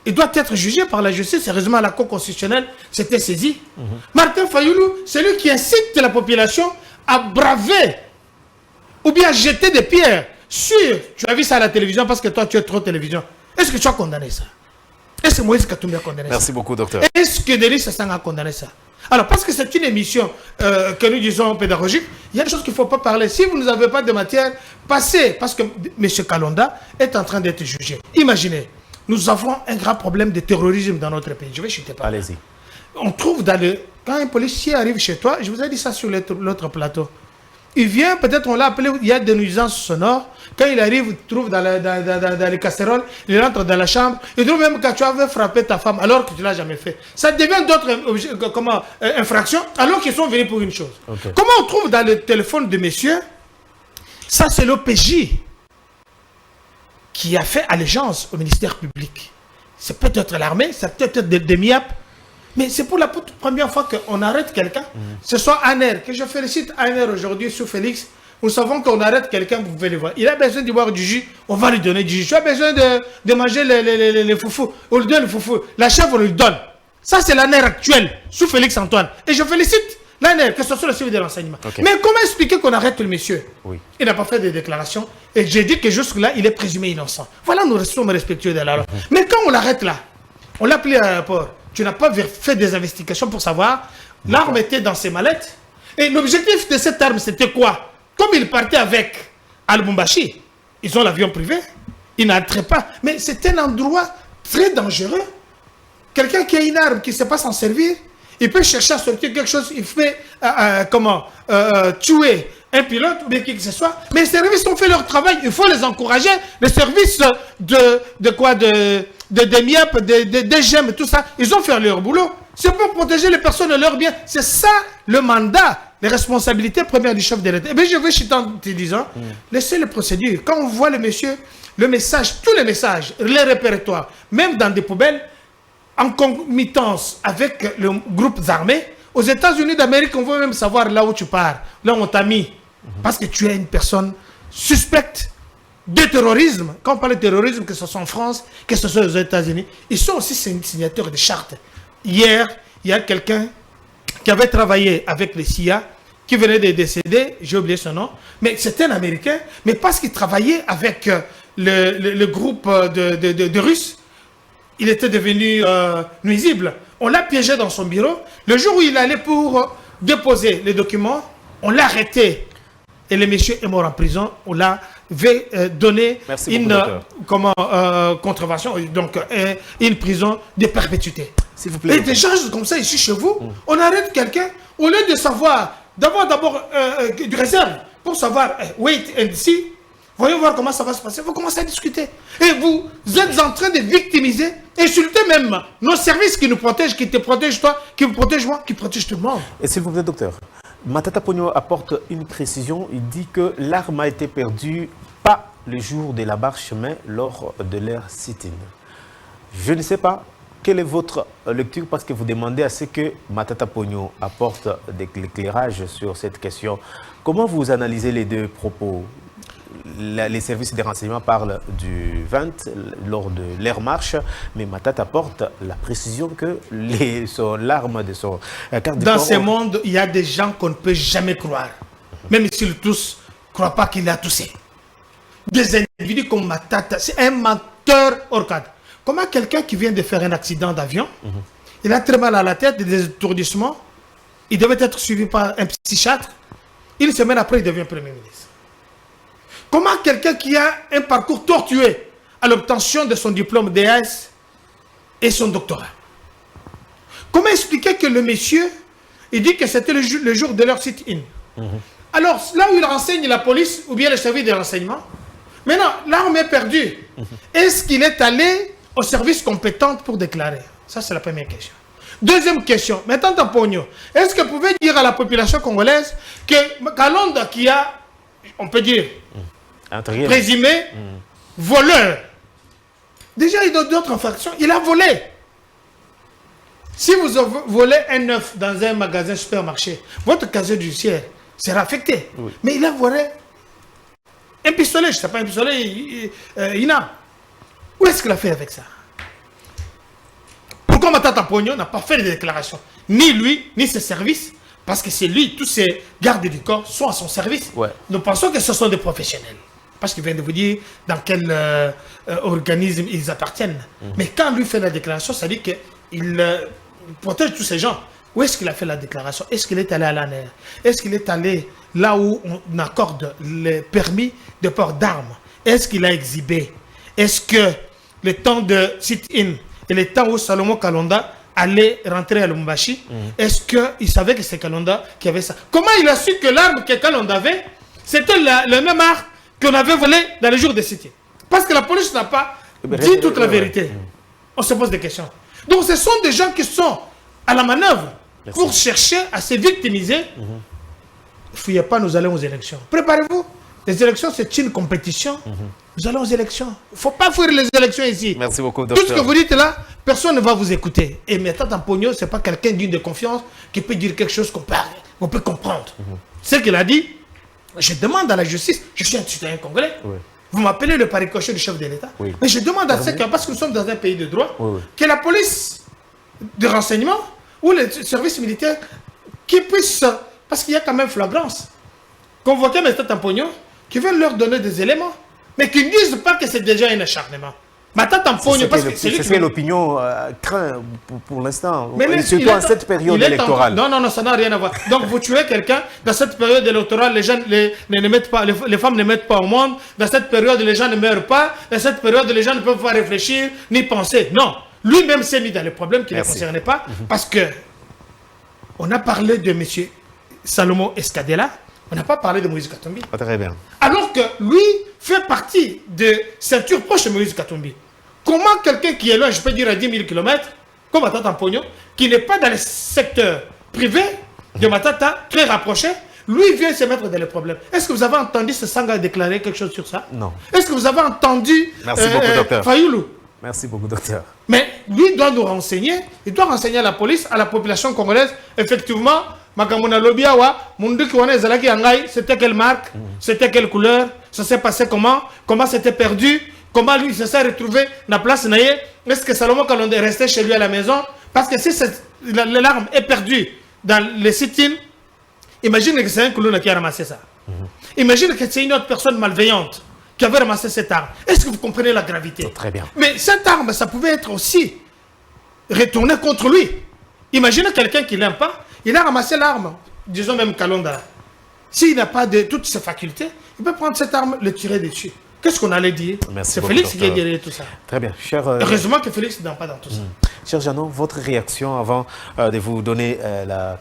Il doit être jugé par la justice. Sérieusement, la Cour constitutionnelle s'était saisie. Martin Fayulu, c'est lui qui incite la population à braver ou bien à jeter des pierres sur... Tu as vu ça à la télévision parce que toi, tu es trop télévision. Est-ce que tu as condamné ça? Est-ce que Moïse Katumbi a condamné ça? Merci beaucoup, docteur. Est-ce que Denis Sassanga a condamné ça? Alors, parce que c'est une émission que nous disons pédagogique, il y a des choses qu'il ne faut pas parler. Si vous n'avez pas de matière, passez. Parce que M. Kalonda est en train d'être jugé. Imaginez, nous avons un grand problème de terrorisme dans notre pays. Je vais chuter par là. Allez-y. On trouve dans le... Quand un policier arrive chez toi, je vous ai dit ça sur l'autre plateau. Il vient, peut-être on l'a appelé, il y a des nuisances sonores. Quand il arrive, il trouve dans les casseroles, il rentre dans la chambre, il trouve même que tu avais frappé ta femme alors que tu ne l'as jamais fait. Ça devient d'autres infractions alors qu'ils sont venus pour une chose. Okay. Comment on trouve dans le téléphone de messieurs? Ça, c'est l'OPJ qui a fait allégeance au ministère public. C'est peut-être l'armée, c'est peut-être des MIAP. Mais c'est pour la première fois qu'on arrête quelqu'un. Ce soit Aner, que je félicite Aner aujourd'hui sous Félix. Nous savons qu'on arrête quelqu'un, vous pouvez le voir. Il a besoin de boire du jus, on va lui donner du jus. Tu as besoin de manger les foufous, on lui donne le foufou. La chèvre, on lui donne. Ça, c'est l'Aner actuel, sous Félix Antoine. Et je félicite l'Aner, que ce soit le service de renseignement. Okay. Mais comment expliquer qu'on arrête le monsieur? Il n'a pas fait de déclaration. Et j'ai dit que jusque-là, il est présumé innocent. Voilà, nous sommes respectueux de la loi. Mais quand on l'arrête là, on l'a appelé à l'aéroport. Tu n'as pas fait des investigations pour savoir. L'arme était dans ses mallettes. Et l'objectif de cette arme, c'était quoi? Comme ils partaient avec Al-Bumbashi, ils ont l'avion privé, ils n'entraient pas. Mais c'est un endroit très dangereux. Quelqu'un qui a une arme, qui ne sait pas s'en servir, il peut chercher à sortir quelque chose, il fait tuer un pilote ou bien qui que ce soit. Mais les services ont fait leur travail, il faut les encourager. Les services de MIAP, des GEM, tout ça, ils ont fait leur boulot. C'est pour protéger les personnes et leurs biens. C'est ça le mandat, les responsabilités premières du chef de l'État. Eh bien, je vais chuter en te disant, laissez les procédures. Quand on voit le monsieur, le message, tous les messages, les répertoires, même dans des poubelles, en concomitance avec le groupe armés, aux États-Unis d'Amérique, on veut même savoir là où tu pars, là où on t'a mis. Parce que tu es une personne suspecte de terrorisme. Quand on parle de terrorisme, que ce soit en France, que ce soit aux États-Unis, ils sont aussi signataires de chartes. Hier, il y a quelqu'un qui avait travaillé avec les CIA, qui venait de décéder, j'ai oublié son nom, mais c'était un Américain, mais parce qu'il travaillait avec le groupe de Russes, il était devenu nuisible. On l'a piégé dans son bureau. Le jour où il allait pour déposer les documents, on l'a arrêté. Et le monsieur est mort en prison. On l'a donné une contravention, donc une prison de perpétuité. S'il vous plaît. Et des gens comme ça ici chez vous, on arrête quelqu'un, au lieu de savoir, d'avoir d'abord du réserve, pour savoir, wait and see, voyons voir comment ça va se passer. Vous commencez à discuter. Et vous êtes en train de victimiser, insulter même nos services qui nous protègent, qui te protègent toi, qui me protègent moi, qui protègent tout le monde. Et s'il vous plaît, docteur, Matata Ponyo apporte une précision. Il dit que l'arme a été perdue pas le jour de la marche, mais lors de leur sit-in. Je ne sais pas quelle est votre lecture, parce que vous demandez à ce que Matata Ponyo apporte de l'éclairage sur cette question. Comment vous analysez les deux propos? Les services de renseignement parlent du 20 lors de leur marche, mais Matata apporte la précision que l'arme de son carte de Dans corps... ce monde, il y a des gens qu'on ne peut jamais croire. Même s'ils tous ne croient pas qu'il a toussé. Des individus comme Matata, c'est un menteur hors cadre. Comment quelqu'un qui vient de faire un accident d'avion, il a très mal à la tête, des étourdissements, il devait être suivi par un psychiatre, une semaine après, il devient Premier ministre. Comment quelqu'un qui a un parcours tortueux à l'obtention de son diplôme d'EAS et son doctorat? Comment expliquer que le monsieur, il dit que c'était le jour de leur sit-in? Alors, là où il renseigne la police ou bien le service de renseignement, maintenant, l'arme est perdue. Est-ce qu'il est allé au service compétent pour déclarer? Ça, c'est la première question. Deuxième question, maintenant, Pogno, est-ce que vous pouvez dire à la population congolaise que Kalonda, qui a, on peut dire, présumé voleur, déjà il a d'autres infractions, il a volé. Si vous volez un œuf dans un magasin supermarché, votre casier judiciaire sera affecté. Oui. Mais il a volé un pistolet, je ne sais pas, un pistolet INA. Où est-ce qu'il a fait avec ça? Pourquoi Matata Ponyo n'a pas fait de déclaration? Ni lui, ni ses services, parce que c'est lui, tous ses gardes du corps sont à son service. Ouais. Nous pensons que ce sont des professionnels. Parce qu'il vient de vous dire dans quel organisme ils appartiennent. Mais quand lui fait la déclaration, ça dit qu'il protège tous ces gens. Où est-ce qu'il a fait la déclaration? Est-ce qu'il est allé à l'ANR? Est-ce qu'il est allé là où on accorde le permis de port d'armes? Est-ce qu'il a exhibé? Est-ce que le temps de sit-in et le temps où Salomon Kalonda allait rentrer à Lubumbashi, est-ce qu'il savait que c'est Kalonda qui avait ça? Comment il a su que l'arme que Kalonda avait, c'était le même arme qu'on avait volé dans les jours de sit-in? Parce que la police n'a pas dit toute la vérité. On se pose des questions. Donc ce sont des gens qui sont à la manœuvre pour chercher à se victimiser. Ne fouillez pas, nous allons aux élections. Préparez-vous. Les élections, c'est une compétition. Nous allons aux élections. Il ne faut pas fuir les élections ici. Merci beaucoup, docteur. Tout ce que vous dites là, personne ne va vous écouter. Et Matata Ponyo, ce n'est pas quelqu'un digne de confiance qui peut dire quelque chose qu'on peut comprendre. Ce qu'il a dit, je demande à la justice, je suis un citoyen congolais. Oui. Vous m'appelez le paricocheux du chef de l'État. Oui. Mais je demande à ce que, parce que nous sommes dans un pays de droit, que la police de renseignement ou les services militaires qui puissent, parce qu'il y a quand même flagrance, convoquer Matata Ponyo, qui veulent leur donner des éléments, mais qui ne disent pas que c'est déjà un acharnement. Matata Mpogno, parce que c'est ce que l'opinion craint pour l'instant, mais surtout en cette période électorale. Non, ça n'a rien à voir. Donc vous tuez quelqu'un, dans cette période électorale, les femmes ne mettent pas au monde, dans cette période, les gens ne meurent pas, dans cette période, les gens ne peuvent pas réfléchir ni penser. Non, lui-même s'est mis dans les problèmes qui ne le concernaient pas, parce que on a parlé de M. Salomon Escadela, on n'a pas parlé de Moïse Katumbi. Très bien. Alors que lui fait partie de ceinture proche de Moïse Katumbi. Comment quelqu'un qui est loin, je peux dire à 10 000 km, comme Matata Mpogno, qui n'est pas dans le secteur privé de Matata, très rapproché, lui vient se mettre dans les problèmes. Est-ce que vous avez entendu ce Sanga déclarer quelque chose sur ça? Non. Est-ce que vous avez entendu Merci beaucoup, docteur. Fayoulou? Merci beaucoup, docteur. Mais lui doit nous renseigner, il doit renseigner à la police, à la population congolaise, effectivement, Makamuna Lobiawa, Munduki Wane Zalaki Angai, c'était quelle marque, c'était quelle couleur, ça s'est passé comment c'était perdu, comment lui se s'est retrouvé dans la place Naye, est-ce que Salomon Kalonde est resté chez lui à la maison? Parce que si l'arme est perdue dans le sit-in, imagine que c'est un Koulouna qui a ramassé ça. Imagine que c'est une autre personne malveillante qui avait ramassé cette arme. Est-ce que vous comprenez la gravité? Très bien. Mais cette arme, ça pouvait être aussi retourné contre lui. Imaginez quelqu'un qui l'aime pas, il a ramassé l'arme, disons même Kalonda. S'il n'a pas de toutes ses facultés, il peut prendre cette arme, le tirer dessus. Qu'est-ce qu'on allait dire? C'est Félix qui est derrière tout ça. Très bien. Heureusement que Félix n'est pas dans tout ça. Cher Jeannot, votre réaction avant de vous donner la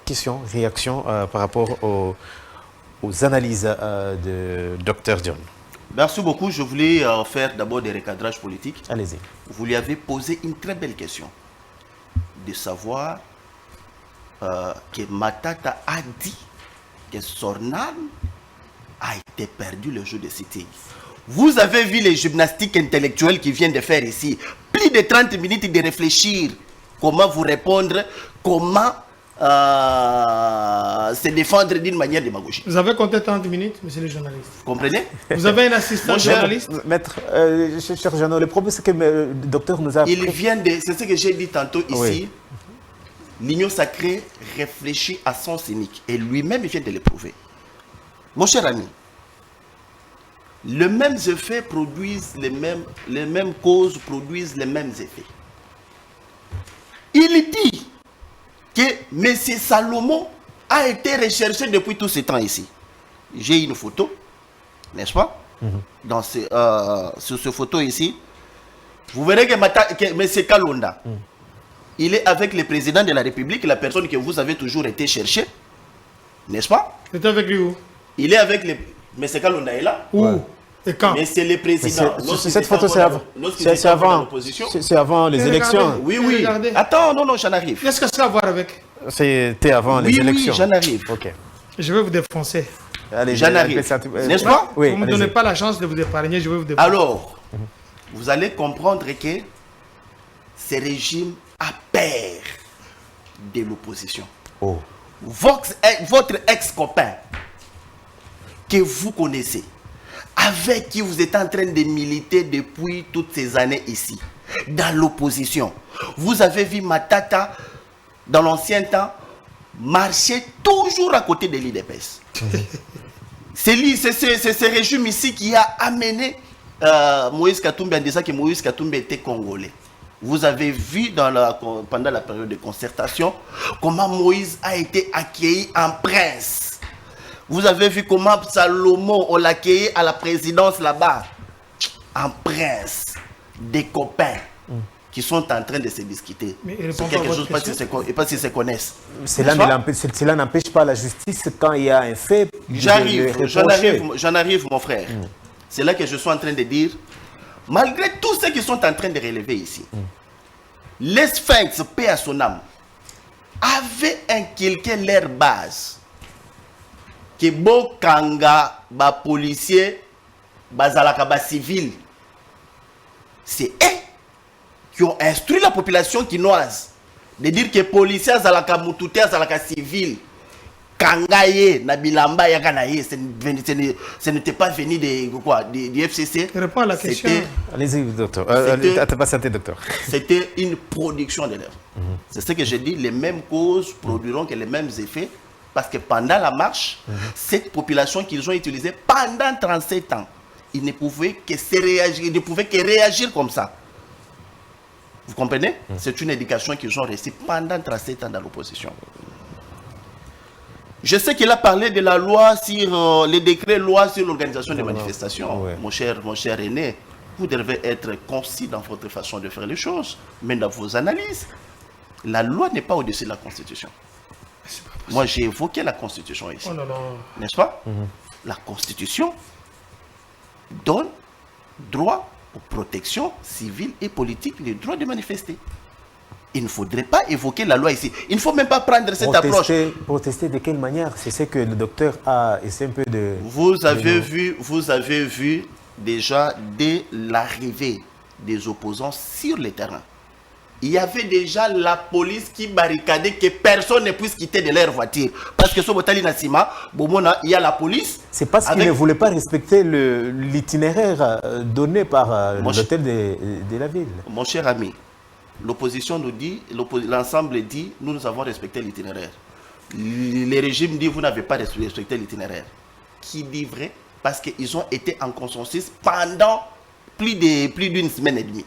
réaction par rapport aux analyses de Dr John. Merci beaucoup. Je voulais faire d'abord des recadrages politiques. Allez-y. Vous lui avez posé une très belle question. De savoir que Matata a dit que son arme a été perdue le jour de sitting. Vous avez vu les gymnastiques intellectuelles qu'ils viennent de faire ici. Plus de 30 minutes de réfléchir. Comment vous répondre, comment se défendre d'une manière démagogique. Vous avez compté 30 minutes, monsieur le journaliste. Vous comprenez? Vous avez un assistant journaliste? Maître, cher Jeannot, le problème c'est que le docteur nous a... Il vient de... C'est ce que j'ai dit tantôt ici. Oui. L'union sacrée réfléchit à son cynique. Et lui-même, il vient de l'éprouver. Mon cher ami, les mêmes effets produisent les mêmes causes produisent les mêmes effets. Il dit que M. Salomon a été recherché depuis tout ce temps ici. J'ai une photo, n'est-ce pas? Sur cette photo ici, vous verrez que M. Kalonda, il est avec le président de la République, la personne que vous avez toujours été chercher, n'est-ce pas? C'est avec lui où? Il est avec le... M. Kalonda est là. Où? Et quand? Mais c'est le président. Cette photo, c'est avant. C'est avant les élections. Oui, oui. Attends, non, j'en arrive. Qu'est-ce que ça a à voir avec? C'était avant les élections. Oui, j'en arrive. Ok. Je vais vous défoncer. Allez, j'en arrive. N'est-ce pas? Oui. Vous ne me donnez pas la chance de vous épargner, je vais vous défoncer. Alors, vous allez comprendre que ce régime a peur de l'opposition. Oh. Votre ex-copain que vous connaissez, avec qui vous êtes en train de militer depuis toutes ces années ici, dans l'opposition. Vous avez vu Matata, dans l'ancien temps, marcher toujours à côté de l'IDPS. C'est ce régime ici qui a amené Moïse Katumbi en disant que Moïse Katumbi était congolais. Vous avez vu pendant la période de concertation comment Moïse a été accueilli en prince. Vous avez vu comment Salomon, on l'a accueilli à la présidence là-bas, en prince, des copains qui sont en train de se discuter. C'est quelque chose, pas si se connaissent. Cela n'empêche pas la justice quand il y a un fait. J'en arrive, mon frère. C'est là que je suis en train de dire, malgré tous ceux qui sont en train de relever ici, les Sphinx, paix à son âme, avaient inculqué leur base. Que bon kanga, ba policier, bazalaka ba civil. C'est eux qui ont instruit la population quinoise de dire que policiers zalaka mutute zalaka civil. Kangaye, Nabilamba, Yakanaye, ce n'était pas venu du FCC. Réponds à la question. Allez-y, docteur. Docteur. C'était une production de l'œuvre. C'est ce que j'ai dit, les mêmes causes produiront que les mêmes effets. Parce que pendant la marche, cette population qu'ils ont utilisée pendant 37 ans, ils ne pouvaient que réagir comme ça. Vous comprenez? C'est une éducation qu'ils ont reçue pendant 37 ans dans l'opposition. Je sais qu'il a parlé de la loi sur les décrets loi sur l'organisation des manifestations. Ouais. Mon cher aîné, vous devez être concis dans votre façon de faire les choses, même dans vos analyses. La loi n'est pas au-dessus de la Constitution. Moi, j'ai évoqué la Constitution ici. Oh là là. N'est-ce pas? La Constitution donne droit aux protections civiles et politiques, le droit de manifester. Il ne faudrait pas évoquer la loi ici. Il ne faut même pas prendre cette approche. Protester de quelle manière? C'est ce que le docteur a essayé un peu de... Vous avez vu déjà dès l'arrivée des opposants sur le terrain. Il y avait déjà la police qui barricadait que personne ne puisse quitter de leur voiture. Parce que sur Botali Nassima, il y a la police. C'est parce qu'il ne voulait pas respecter l'itinéraire donné par l'hôtel de la ville. Mon cher ami, l'opposition nous dit, l'ensemble dit, nous avons respecté l'itinéraire. Le régime dit, vous n'avez pas respecté l'itinéraire. Qui dit vrai? Parce qu'ils ont été en consensus pendant plus d'une semaine et demie.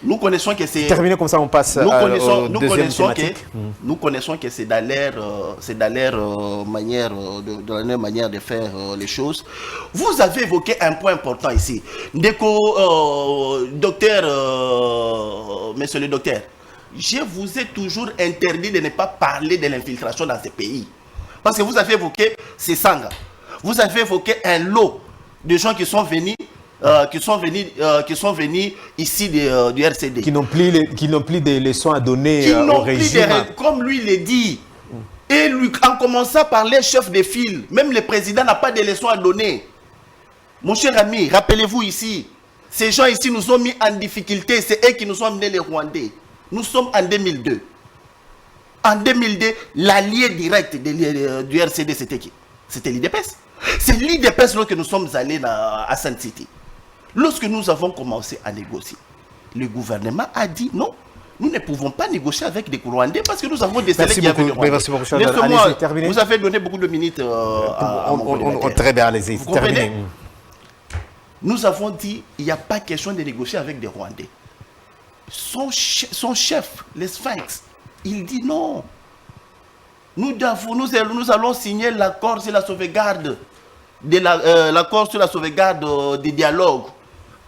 Nous connaissons que c'est... Terminé comme ça, on passe au deuxième thématique. Nous connaissons que c'est dans leur manière de faire les choses. Vous avez évoqué un point important ici. Monsieur le docteur, je vous ai toujours interdit de ne pas parler de l'infiltration dans ces pays. Parce que vous avez évoqué ces sangs. Vous avez évoqué un lot de gens qui sont venus ici du RCD. Qui n'ont plus de leçons à donner au régime. Comme lui l'a dit. Et lui, en commençant par les chefs de file, même le président n'a pas de leçons à donner. Mon cher ami, rappelez-vous ici, ces gens ici nous ont mis en difficulté. C'est eux qui nous ont amené les Rwandais. Nous sommes en 2002. En 2002, l'allié direct du RCD, c'était qui? C'était l'IDPS. C'est l'IDPS lorsque nous sommes allés à Sun City. Lorsque nous avons commencé à négocier, le gouvernement a dit non, nous ne pouvons pas négocier avec des Rwandais parce que nous avons des Merci qui beaucoup. Merci beaucoup. Allez-y, terminez. Vous avez donné beaucoup de minutes à mon très bien, allez-y. Vous comprenez? Nous avons dit il n'y a pas question de négocier avec des Rwandais. Son chef, les Sphinx, il dit non. Nous allons signer l'accord sur la sauvegarde l'accord sur la sauvegarde des dialogues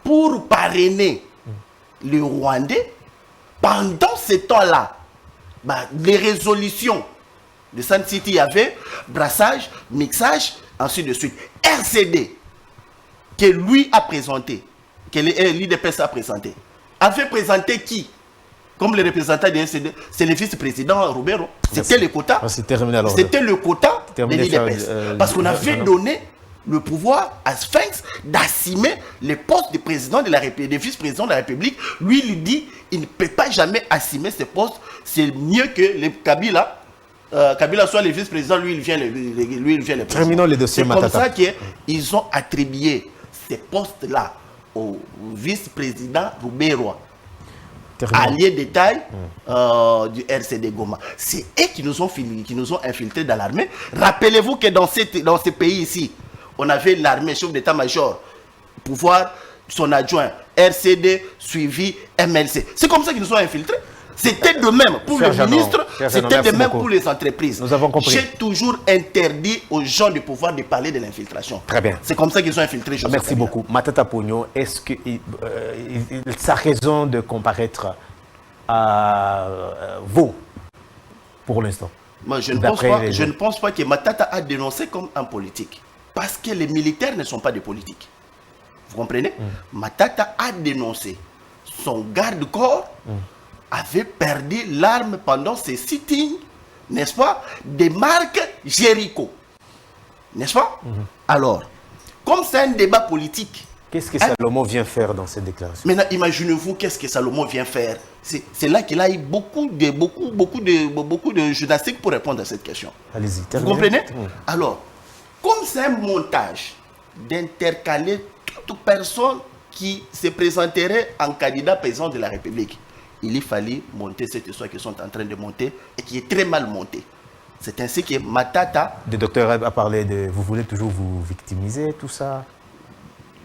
pour parrainer les Rwandais. Pendant ce temps-là, les résolutions de Sun City, il y avait brassage, mixage, ainsi de suite. RCD, que lui a présenté, que l'IDPS a présenté, avait présenté qui? Comme le représentant de RCD, c'est le vice-président Roubero. C'était le quota. C'était le quota de l'IDPS. Parce qu'on avait donné le pouvoir à Sphinx d'assumer le poste de président de la République, de vice-président de la République. Lui, il dit, il ne peut pas jamais assumer ce poste. C'est mieux que le Kabila. Kabila soit le vice-président, lui, il vient le président. Terminons les dossiers. C'est comme ça qu'ils ont attribué ces postes-là au vice-président Roubero. Alliés de taille du RCD Goma. C'est eux qui nous ont infiltrés dans l'armée. Rappelez-vous que dans ce pays ici, on avait l'armée, chef d'état-major, pouvoir, son adjoint, RCD, suivi, MLC. C'est comme ça qu'ils nous ont infiltrés. C'était de même pour le ministre, c'était de même pour les entreprises. Nous avons compris. J'ai toujours interdit aux gens du pouvoir de parler de l'infiltration. Très bien. C'est comme ça qu'ils ont infiltré. Merci beaucoup. Matata Pogno, est-ce que sa raison de comparaître à vous pour l'instant? Moi, je ne pense pas que Matata a dénoncé comme un politique. Parce que les militaires ne sont pas des politiques. Vous comprenez? Matata a dénoncé. Son garde-corps avait perdu l'arme pendant ses sittings, n'est-ce pas, des marques Jéricho. N'est-ce pas? Alors, comme c'est un débat politique... Qu'est-ce que Salomon vient faire dans cette déclaration? Maintenant, imaginez-vous qu'est-ce que Salomon vient faire. C'est là qu'il a eu beaucoup de gymnastique pour répondre à cette question. Allez-y, vous comprenez? Alors, comme c'est un montage d'intercaler toute personne qui se présenterait en candidat président de la République, il fallait monter cette histoire qu'ils sont en train de monter et qui est très mal montée. C'est ainsi que Matata... Le docteur a parlé de... Vous voulez toujours vous victimiser, tout ça?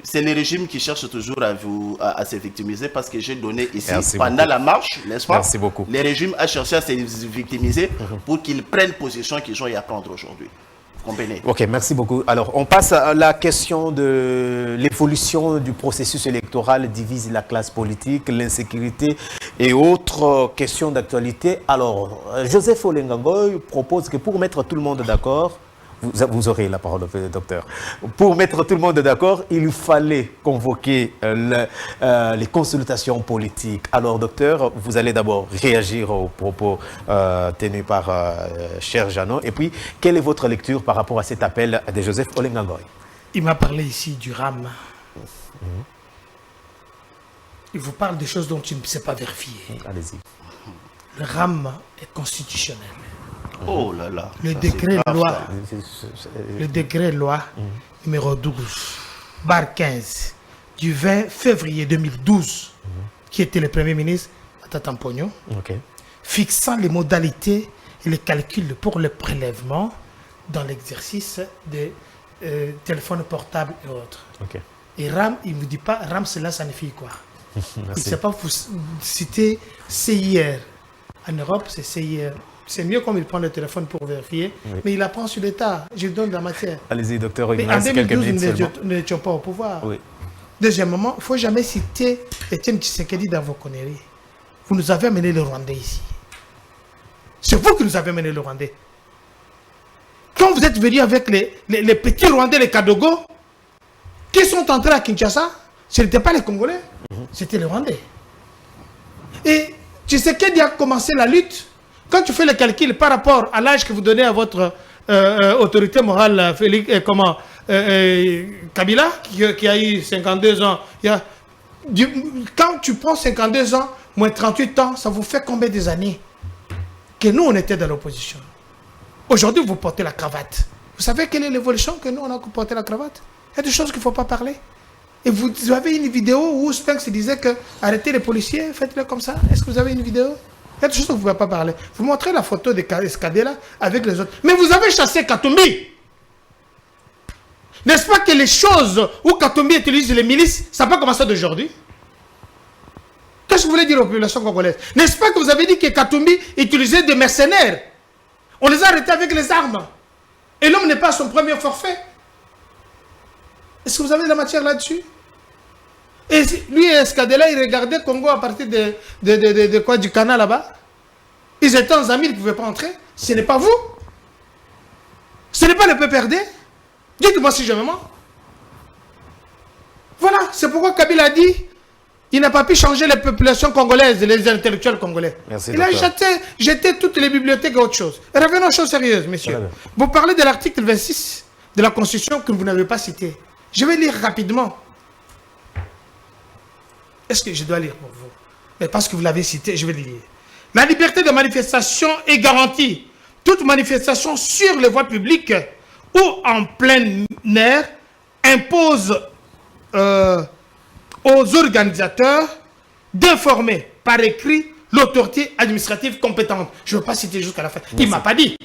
c'est le régime qui cherche toujours à se victimiser parce que j'ai donné ici, Merci pendant beaucoup. la marche, n'est-ce pas? Merci beaucoup. Le régime a cherché à se victimiser pour qu'ils prennent position qu'ils ont à prendre aujourd'hui. Vous comprenez? Ok, merci beaucoup. Alors, on passe à la question de l'évolution du processus électoral divise la classe politique, l'insécurité et autres questions d'actualité. Alors, Joseph Olengangoy propose que pour mettre tout le monde d'accord, vous aurez la parole, docteur. Pour mettre tout le monde d'accord, il fallait convoquer les consultations politiques. Alors, docteur, vous allez d'abord réagir aux propos tenus par cher Jeannot. Et puis, quelle est votre lecture par rapport à cet appel de Joseph Olengangoy? Il m'a parlé ici du RAM. Il vous parle des choses dont il ne sait pas vérifier. Allez-y. Le RAM est constitutionnel. Oh là là. Le ça, décret c'est grave, loi, ça. le décret loi numéro 12, barre 15, du 20 février 2012, qui était le Premier ministre, Matata Mpogno, Ok. fixant les modalités et les calculs pour le prélèvement dans l'exercice des téléphones portables et autres. Ok. Et RAM, il ne vous dit pas, RAM, cela signifie quoi? Il ne Merci. sait pas vous citer CIR. En Europe, c'est CIR. C'est mieux comme il prend le téléphone pour vérifier, mais il apprend sur l'État. Je lui donne de la matière. Allez-y, docteur. Il Mais nous en reste quelques 2012, minutes seulement. nous n'étions pas au pouvoir. Oui. Deuxièmement, il ne faut jamais citer Etienne Tshisekedi dans vos conneries. Vous nous avez amené le Rwandais ici. C'est vous qui nous avez amené le Rwandais. Quand vous êtes venu avec les petits Rwandais, les Kadogo, qui sont entrés à Kinshasa, ce n'étaient pas les Congolais, c'était les Rwandais. Et Tshisekedi a commencé la lutte. Quand tu fais le calcul par rapport à l'âge que vous donnez à votre autorité morale, Kabila, qui a eu 52 ans, quand tu prends 52 ans, moins 38 ans, ça vous fait combien des années que nous, on était dans l'opposition? Aujourd'hui, vous portez la cravate. Vous savez quelle est l'évolution que nous, on a porté la cravate? Il y a des choses qu'il ne faut pas parler. Et vous avez une vidéo où Sphinx disait que arrêtez les policiers, faites-le comme ça. Est-ce que vous avez une vidéo? Il y a des choses que vous ne pouvez pas parler. Vous montrez la photo de Escadela avec les autres. Mais vous avez chassé Katumbi. N'est-ce pas que les choses où Katumbi utilise les milices, ça n'a pas commencé d'aujourd'hui? Qu'est-ce que vous voulez dire aux populations congolaises? N'est-ce pas que vous avez dit que Katumbi utilisait des mercenaires? On les a arrêtés avec les armes. Et l'homme n'est pas à son premier forfait. Est-ce que vous avez de la matière là-dessus? Et lui et Escadela, ils regardaient Congo à partir de quoi, du canal là-bas. Ils étaient en amis, ils ne pouvaient pas entrer. Ce n'est pas vous. Ce n'est pas le PPRD. Dites-moi si je me mens. Voilà, c'est pourquoi Kabila a dit il n'a pas pu changer les populations congolaises, les intellectuels congolais. Merci, il a docteur. jeté toutes les bibliothèques et autre chose. Et revenons aux choses sérieuses, messieurs. Voilà. Vous parlez de l'article 26 de la Constitution que vous n'avez pas cité. Je vais lire rapidement. Est-ce que je dois lire pour vous? Mais parce que vous l'avez cité, je vais lire. La liberté de manifestation est garantie. Toute manifestation sur les voies publiques ou en plein air impose aux organisateurs d'informer par écrit l'autorité administrative compétente. Je ne veux pas citer jusqu'à la fin. Il ne m'a pas dit.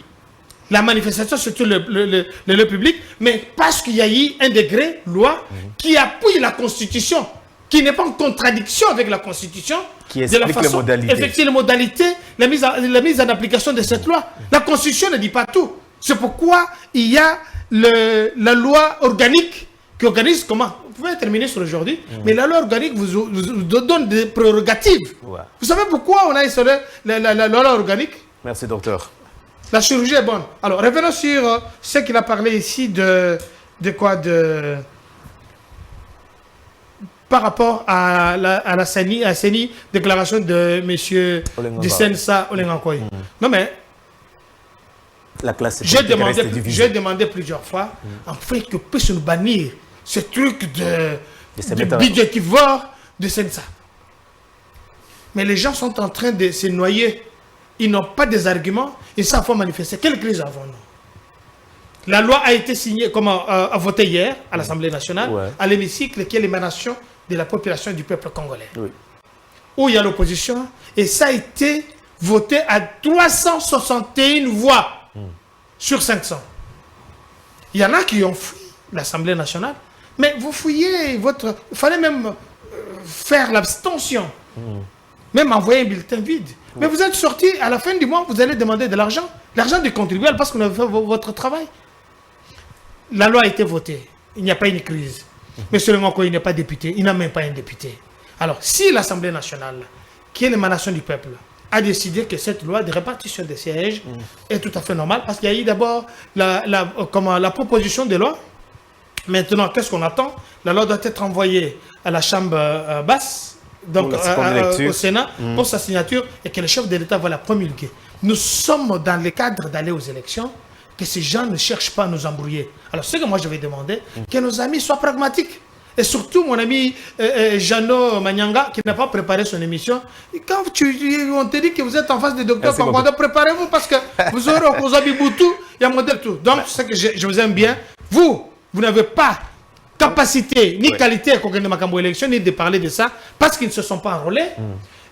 La manifestation sur le public, mais parce qu'il y a eu un décret, loi, qui appuie la Constitution, qui n'est pas en contradiction avec la Constitution, Qui explique les modalités. effectuer les modalités, la mise en application de cette loi. La Constitution ne dit pas tout. C'est pourquoi il y a la loi organique qui organise comment? Vous pouvez terminer sur aujourd'hui, mais la loi organique vous donne des prérogatives. Ouais. Vous savez pourquoi on a instauré la loi organique? Merci, docteur. La chirurgie est bonne. Alors, revenons sur ce qu'il a parlé ici par rapport à la CENI, déclaration de M. Disensa Olengangoy. Non, mais La classe j'ai politique reste divisée. demandé plusieurs fois, enfin, que puisse nous bannir ce truc se de mettre à- budgétivore de Sensa. Mais les gens sont en train de se noyer. Ils n'ont pas des arguments. Ils savent pas manifester. Quelle crise avons-nous? La loi a été signée, a voté hier à l'Assemblée nationale, Ouais. à l'hémicycle, qui est l'émanation de la population du peuple congolais. Oui. Où il y a l'opposition. Et ça a été voté à 361 voix sur 500. Il y en a qui ont fui l'Assemblée nationale Mais vous fouillez votre... Il fallait même faire l'abstention. Même envoyer un bulletin vide. Mais vous êtes sorti, à la fin du mois, vous allez demander de l'argent. L'argent du contribuable parce qu'on a fait votre travail. La loi a été votée. Il n'y a pas une crise. Monsieur Le Ngoko, il n'est pas député. Il n'a même pas un député. Alors, si l'Assemblée nationale, qui est l'émanation du peuple, a décidé que cette loi de répartition des sièges est tout à fait normale, parce qu'il y a eu d'abord la proposition de loi. Maintenant, qu'est-ce qu'on attend? La loi doit être envoyée à la Chambre basse, donc au Sénat, pour sa signature, et que le chef de l'État va la promulguer. Nous sommes dans le cadre d'aller aux élections, que ces gens ne cherchent pas à nous embrouiller. Alors, ce que moi je vais demander, que nos amis soient pragmatiques. Et surtout, mon ami Jeannot Manyanga, qui n'a pas préparé son émission, quand on te dit que vous êtes en face des docteurs, préparez-vous parce que vous aurez aux Abiboutou, il y a modèle tout. Donc, c'est que je vous aime bien. Vous n'avez pas capacité ni qualité à conquérir ma élection, ni de parler de ça, parce qu'ils ne se sont pas enrôlés,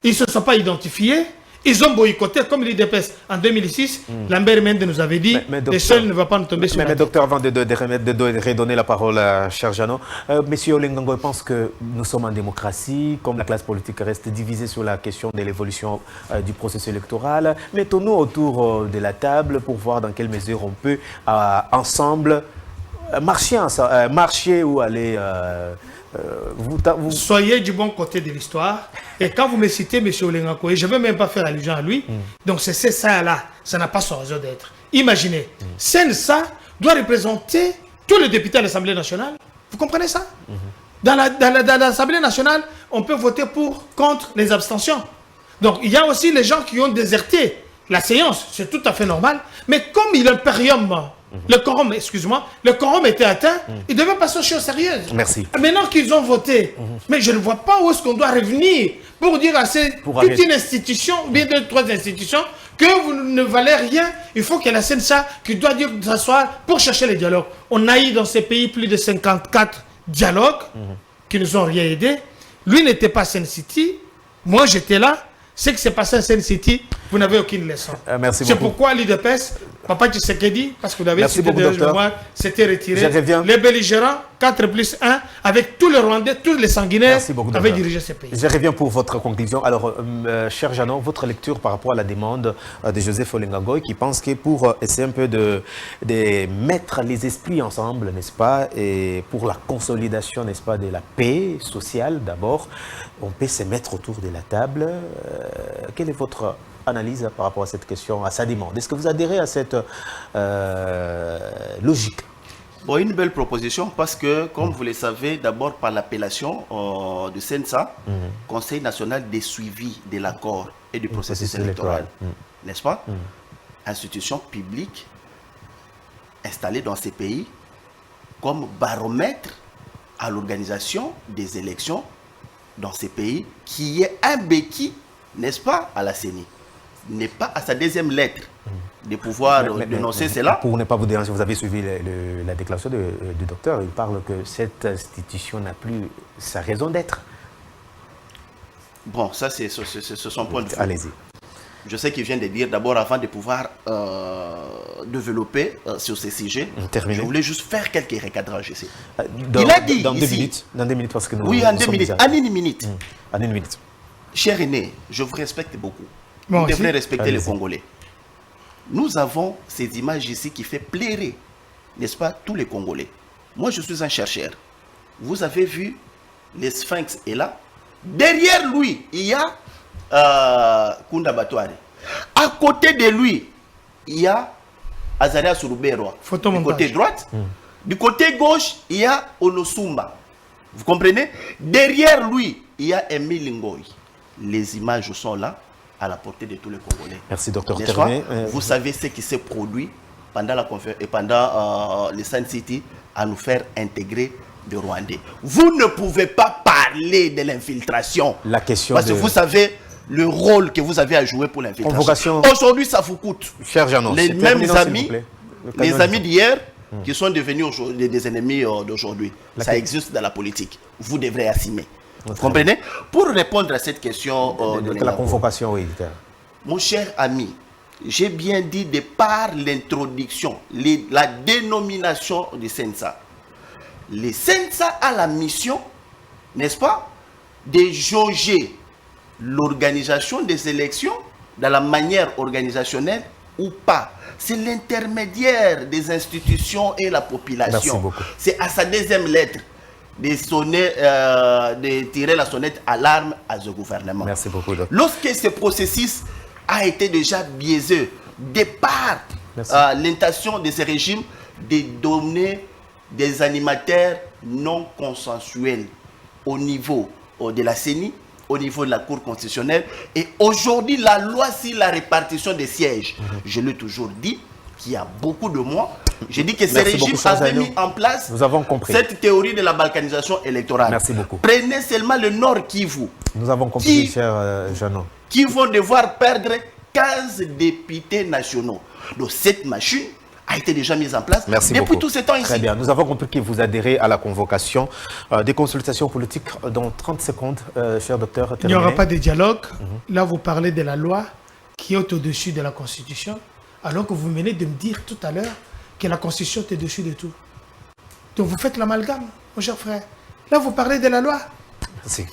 ils ne se sont pas identifiés. Ils ont boycotté, comme l'IDPS en 2006, Lambert Mende nous avait dit, les seuls ne vont pas nous tomber sur la tête. Mais docteur, avant de redonner la parole à cher Jeannot, Monsieur Olengango pense que nous sommes en démocratie, comme la classe politique reste divisée sur la question de l'évolution du processus électoral. Mettons-nous autour de la table pour voir dans quelle mesure on peut ensemble marcher ou aller... Soyez du bon côté de l'histoire. Et quand vous me citez M. Olengango, je ne veux même pas faire allusion à lui, donc c'est ça là, ça n'a pas son raison d'être. Imaginez, Sensa doit représenter tous les députés à l'Assemblée nationale. Vous comprenez ça? Dans l'Assemblée nationale, on peut voter contre les abstentions. Donc il y a aussi les gens qui ont déserté la séance, c'est tout à fait normal. Mais comme il y a le quorum, excuse-moi, le quorum était atteint, il devait passer aux choses sérieuses. Merci. Maintenant qu'ils ont voté, mais je ne vois pas où est-ce qu'on doit revenir pour dire à toute une institution, bien deux, trois institutions, que vous ne valez rien. Il faut qu'il y ait la CNSA qui doit dire s'asseoir pour chercher les dialogues. On a eu dans ces pays plus de 54 dialogues qui nous ont rien aidé. Lui n'était pas à Sen City, moi j'étais là. Ce qui s'est passé à Sen City, vous n'avez aucune leçon. C'est pourquoi l'IDPS, Papa Tshisekedi, parce que vous avez cité de mémoire, s'était retiré. Les belligérants, 4+1, avec tous les Rwandais, tous les sanguinaires, avaient dirigé ces pays. Je reviens pour votre conclusion. Alors, cher Jeannot, votre lecture par rapport à la demande de Joseph Olengango, qui pense que pour essayer un peu de mettre les esprits ensemble, n'est-ce pas, et pour la consolidation, n'est-ce pas, de la paix sociale d'abord, on peut se mettre autour de la table. Quelle est votre analyse par rapport à cette question, à sa demande? Est-ce que vous adhérez à cette logique? Bon, une belle proposition parce que, comme vous le savez, d'abord par l'appellation de CENSA, Conseil national des suivis de l'accord et du processus électoral, n'est-ce pas? Institution publique installée dans ces pays comme baromètre à l'organisation des élections dans ces pays, qui est un béquille, n'est-ce pas, à la CENI. N'est pas à sa deuxième lettre de pouvoir dénoncer cela. Pour ne pas vous déranger, vous avez suivi la déclaration du docteur. Il parle que cette institution n'a plus sa raison d'être. Bon, ça c'est son point de vue. Allez-y. Je sais qu'il vient de dire, d'abord, avant de pouvoir développer sur ces sujets, je voulais juste faire quelques recadrages ici. Il a dit dans 2 minutes. Dans 2 minutes, parce que nous... Oui, en 2 minutes. En 1 minute. En 1 minute. Cher aîné, je vous respecte beaucoup. Vous devrez respecter les Congolais. Nous avons ces images ici qui fait plairer, n'est-ce pas, tous les Congolais. Moi, je suis un chercheur. Vous avez vu, les Sphinx est là. Derrière lui, il y a Kunda Batouari. À côté de lui, il y a Azaria Sourouberwa. Du côté droite. Du côté gauche, il y a Onosumba. Vous comprenez? Derrière lui, il y a Emile Ngoy. Les images sont là, à la portée de tous les Congolais. Merci, docteur. Vous savez ce qui s'est produit pendant la conférence et pendant les Sun City à nous faire intégrer des Rwandais. Vous ne pouvez pas parler de l'infiltration. La question parce que vous savez le rôle que vous avez à jouer pour l'infiltration. Aujourd'hui, ça vous coûte. Cher Jeannot, les mêmes amis, les amis d'hier, qui sont devenus des ennemis d'aujourd'hui. Ça existe dans la politique. Vous devrez assumer. Vous comprenez? Pour répondre à cette question de la convocation, oui. Mon cher ami, j'ai bien dit de par l'introduction, la dénomination du CENSA, Le CENSA a la mission, n'est-ce pas, de jauger l'organisation des élections dans la manière organisationnelle ou pas. C'est l'intermédiaire des institutions et la population. C'est à sa deuxième lettre de tirer la sonnette alarme à ce gouvernement. Merci beaucoup, docteur. Lorsque ce processus a été déjà biaisé, départ l'intention de ce régime de donner des animateurs non consensuels au niveau de la CENI, au niveau de la Cour constitutionnelle. Et aujourd'hui, la loi sur la répartition des sièges, je l'ai toujours dit, qu'il y a beaucoup de mois, j'ai dit que ce régime avait mis en place cette théorie de la balkanisation électorale. Merci beaucoup. Prenez seulement le Nord Kivu. Nous avons compris, cher Jeannot. Qui vont devoir perdre 15 députés nationaux. Donc cette machine a été déjà mise en place depuis tout ce temps ici. Très bien. Nous avons compris que vous adhérez à la convocation des consultations politiques dans 30 secondes, cher docteur. Il n'y aura pas de dialogue. Là, vous parlez de la loi qui est au-dessus de la Constitution, alors que vous venez de me dire tout à l'heure que la Constitution est au-dessus de tout. Donc vous faites l'amalgame, mon cher frère. Là, vous parlez de la loi. Merci.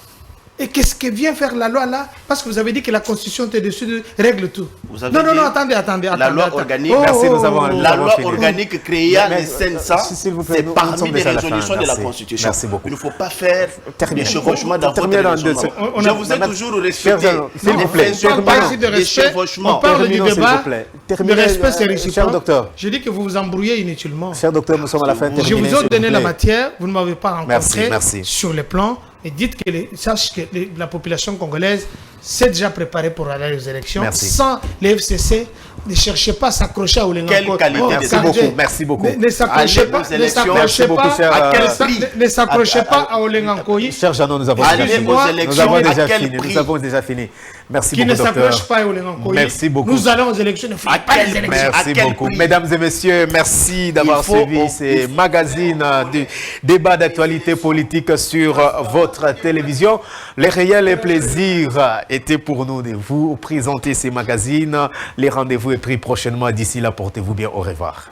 Et qu'est-ce que vient faire la loi là? Parce que vous avez dit que la Constitution est dessus, règle tout. Non, attendez. La loi organique, la loi organique créée le CENSA, c'est parmi les résolutions de la Constitution. Merci beaucoup. Il ne faut pas faire des chevauchements dans votre résolution. Je vous ai toujours respecté. On parle de respect, on parle du débat. Le respect, c'est réciproque. Je dis que vous vous embrouillez inutilement. Cher docteur, nous sommes à la fin. Je vous ai donné la matière, vous ne m'avez pas rencontré sur le plan. Et dites que sache que la population congolaise s'est déjà préparée pour aller aux élections. Sans les FCC. Ne cherchez pas à s'accrocher à Olenga. Quelle qualité. Merci beaucoup. Ne s'accrochez pas à Olenga Nkoyi. Cher Jeannot, nous avons déjà fini. Merci beaucoup, docteur. Qui ne s'accroche pas à Olenga Nkoyi. Merci beaucoup. Nous allons aux élections. Ne faites pas les élections. Merci beaucoup. Mesdames et messieurs, merci d'avoir suivi ces magazines du débat d'actualité politique sur votre télévision. Les réels plaisirs étaient pour nous de vous présenter ces magazines. Les rendez-vous est pris prochainement. D'ici là, portez-vous bien. Au revoir.